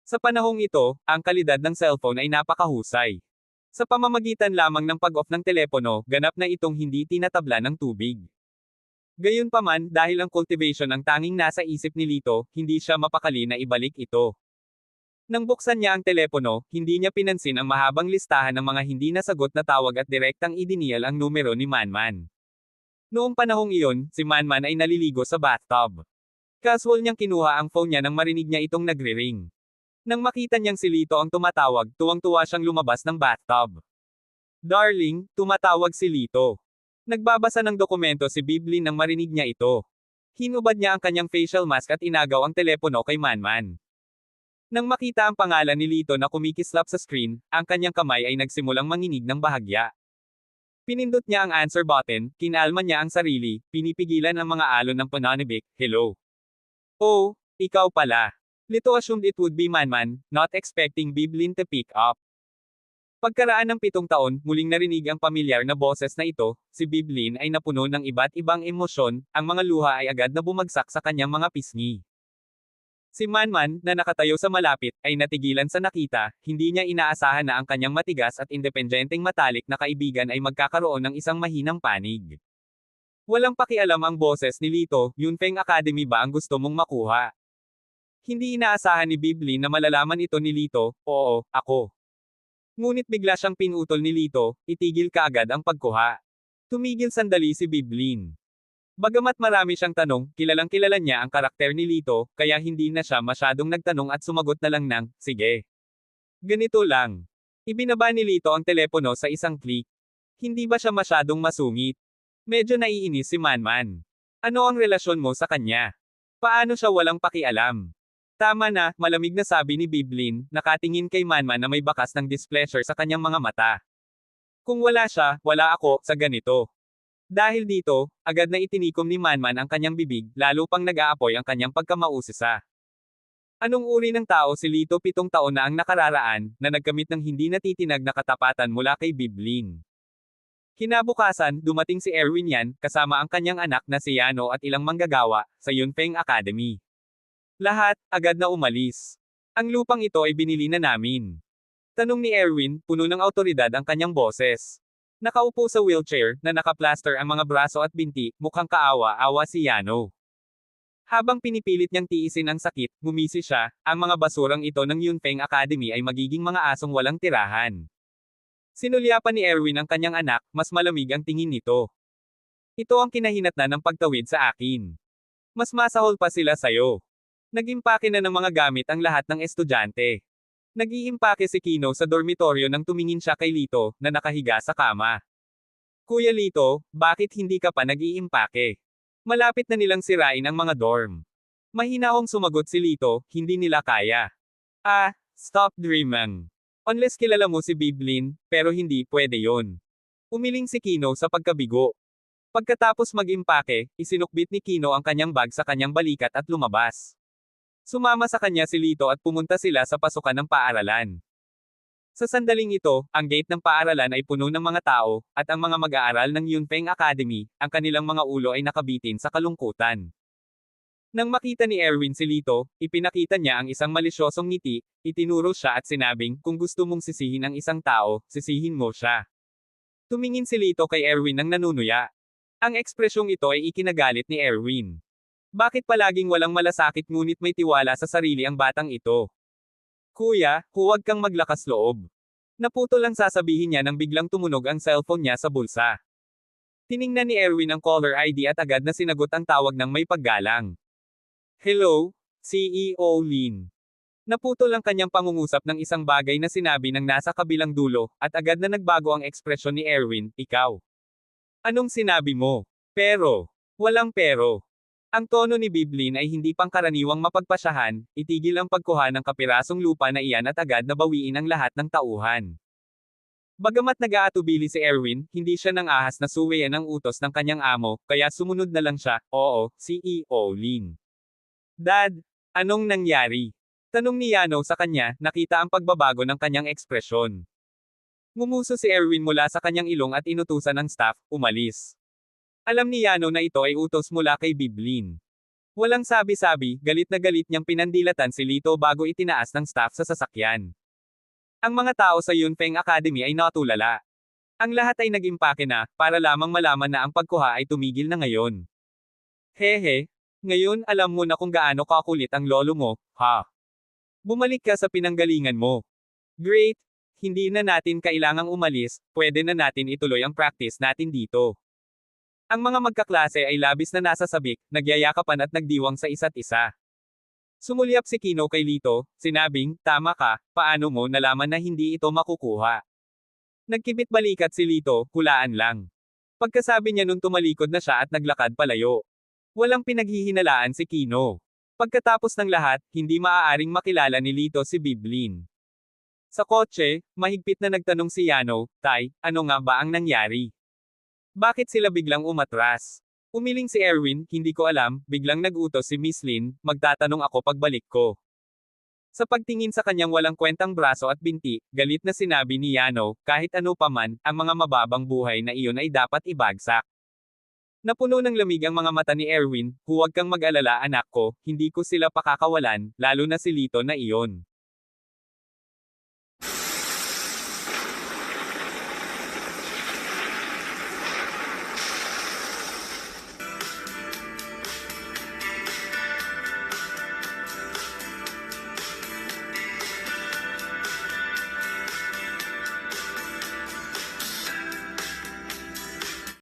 Sa panahong ito, ang kalidad ng cellphone ay napakahusay. Sa pamamagitan lamang ng pag-off ng telepono, ganap na itong hindi tinatabla ng tubig. Gayunpaman, dahil ang cultivation ang tanging nasa isip ni Lito, hindi siya mapakali na ibalik ito. Nang buksan niya ang telepono, hindi niya pinansin ang mahabang listahan ng mga hindi nasagot na tawag at direktang idinial ang numero ni Manman. Noong panahong iyon, si Manman ay naliligo sa bathtub. Casual niyang kinuha ang phone niya nang marinig niya itong nagre-ring. Nang makita niyang si Lito ang tumatawag, tuwang-tuwa siyang lumabas ng bathtub. Darling, tumatawag si Lito. Nagbabasa ng dokumento si Biblin nang marinig niya ito. Hinubad niya ang kanyang facial mask at inagaw ang telepono kay Manman. Nang makita ang pangalan ni Lito na kumikislap sa screen, ang kanyang kamay ay nagsimulang manginig ng bahagya. Pinindot niya ang answer button, kinalma niya ang sarili, pinipigilan ang mga alon ng pananibik, hello. Oh, ikaw pala. Lito assumed it would be Manman, not expecting Biblin to pick up. Pagkaraan ng 7 taon, muling narinig ang pamilyar na boses na ito, si Biblin ay napuno ng iba't ibang emosyon, ang mga luha ay agad na bumagsak sa kanyang mga pisngi. Si Manman, na nakatayo sa malapit, ay natigilan sa nakita, hindi niya inaasahan na ang kanyang matigas at independenteng matalik na kaibigan ay magkakaroon ng isang mahinang panig. Walang pakialam ang boses ni Lito, Yunfeng Academy ba ang gusto mong makuha? Hindi inaasahan ni Biblin na malalaman ito ni Lito, oo, ako. Ngunit bigla siyang pinutol ni Lito, itigil kaagad ang pagkuha. Tumigil sandali si Biblin. Bagamat marami siyang tanong, kilalang-kilala niya ang karakter ni Lito, kaya hindi na siya masyadong nagtanong at sumagot na lang ng, sige. Ganito lang. Ibinaba ni Lito ang telepono sa isang click. Hindi ba siya masyadong masungit? Medyo naiinis si Manman. Ano ang relasyon mo sa kanya? Paano siya walang pakialam? Tama na, malamig na sabi ni Biblin, nakatingin kay Manman na may bakas ng displeasure sa kanyang mga mata. Kung wala siya, wala ako, sa ganito. Dahil dito, agad na itinikom ni Manman ang kanyang bibig, lalo pang nag-aapoy ang kanyang pagkamausisa. Anong uri ng tao si Lito 7 taon na ang nakararaan, na nagkamit ng hindi natitinag na katapatan mula kay Biblin. Kinabukasan, dumating si Erwin Yan, kasama ang kanyang anak na si Yano at ilang manggagawa, sa Yunfeng Academy. Lahat, agad na umalis. Ang lupang ito ay binili na namin. Tanong ni Erwin, puno ng autoridad ang kanyang boses. Nakaupo sa wheelchair, na nakaplaster ang mga braso at binti, mukhang kaawa-awa si Yano. Habang pinipilit niyang tiisin ang sakit, ngumisi siya, ang mga basurang ito ng Yunfeng Academy ay magiging mga asong walang tirahan. Sinulyapan ni Erwin ang kanyang anak, mas malamig ang tingin nito. Ito ang kinahinatnan ng pagtawid sa akin. Mas masahol pa sila sayo. Nag-impake na ng mga gamit ang lahat ng estudyante. Nag-iimpake si Kino sa dormitoryo nang tumingin siya kay Lito, na nakahiga sa kama. Kuya Lito, bakit hindi ka pa nag-iimpake? Malapit na nilang sirain ang mga dorm. Mahinahong sumagot si Lito, hindi nila kaya. Ah, stop dreaming. Unless kilala mo si Biblin, pero hindi pwede yon. Umiling si Kino sa pagkabigo. Pagkatapos mag-impake, isinukbit ni Kino ang kanyang bag sa kanyang balikat at lumabas. Sumama sa kanya si Lito at pumunta sila sa pasukan ng paaralan. Sa sandaling ito, ang gate ng paaralan ay puno ng mga tao, at ang mga mag-aaral ng Yunfeng Academy, ang kanilang mga ulo ay nakabitin sa kalungkutan. Nang makita ni Erwin si Lito, ipinakita niya ang isang malisyosong ngiti, itinuro siya at sinabing, kung gusto mong sisihin ang isang tao, sisihin mo siya. Tumingin si Lito kay Erwin nang nanunuya. Ang ekspresyong ito ay ikinagalit ni Erwin. Bakit palaging walang malasakit ngunit may tiwala sa sarili ang batang ito? Kuya, huwag kang maglakas loob. Naputol lang sasabihin niya nang biglang tumunog ang cellphone niya sa bulsa. Tiningnan ni Erwin ang caller ID at agad na sinagot ang tawag ng may paggalang. Hello, CEO Lin. Naputol ang kanyang pangungusap ng isang bagay na sinabi ng nasa kabilang dulo, at agad na nagbago ang ekspresyon ni Erwin, ikaw. Anong sinabi mo? Pero. Walang pero. Ang tono ni Biblin ay hindi pangkaraniwang mapagpasyahan, itigil ang pagkuha ng kapirasong lupa na iyan at agad na bawiin ang lahat ng tauhan. Bagamat nag-aatubili si Erwin, hindi siya nang ahas na suwayan ang utos ng kanyang amo, kaya sumunod na lang siya, oo, CEO Lin. Dad, anong nangyari? Tanong ni Yano sa kanya, nakita ang pagbabago ng kanyang ekspresyon. Ngumuso si Erwin mula sa kanyang ilong at inutusan ng staff, umalis. Alam ni Yano na ito ay utos mula kay Biblin. Walang sabi-sabi, galit na galit niyang pinandilatan si Lito bago itinaas ng staff sa sasakyan. Ang mga tao sa Yunfeng Academy ay natulala. Ang lahat ay nag-impake na, para lamang malaman na ang pagkuha ay tumigil na ngayon. Hehe, ngayon alam mo na kung gaano kakulit ang lolo mo, ha? Bumalik ka sa pinanggalingan mo. Great! Hindi na natin kailangang umalis, pwede na natin ituloy ang practice natin dito. Ang mga magkaklase ay labis na nasasabik, nagyayakapan at nagdiwang sa isa't isa. Sumulyap si Kino kay Lito, sinabing, tama ka, paano mo nalaman na hindi ito makukuha? Nagkibit balikat si Lito, hulaan lang. Pagkasabi niya nun tumalikod na siya at naglakad palayo. Walang pinaghihinalaan si Kino. Pagkatapos ng lahat, hindi maaaring makilala ni Lito si Biblin. Sa kotse, mahigpit na nagtanong si Yano, Tay, ano nga ba ang nangyari? Bakit sila biglang umatras? Umiling si Erwin, hindi ko alam, biglang nag-utos si Miss Lin, magtatanong ako pagbalik ko. Sa pagtingin sa kanyang walang kwentang braso at binti, galit na sinabi ni Yano, kahit ano pa man, ang mga mababang buhay na iyon ay dapat ibagsak. Napuno ng lamig ang mga mata ni Erwin, huwag kang mag-alala anak ko, hindi ko sila pakakawalan, lalo na si Lito na iyon.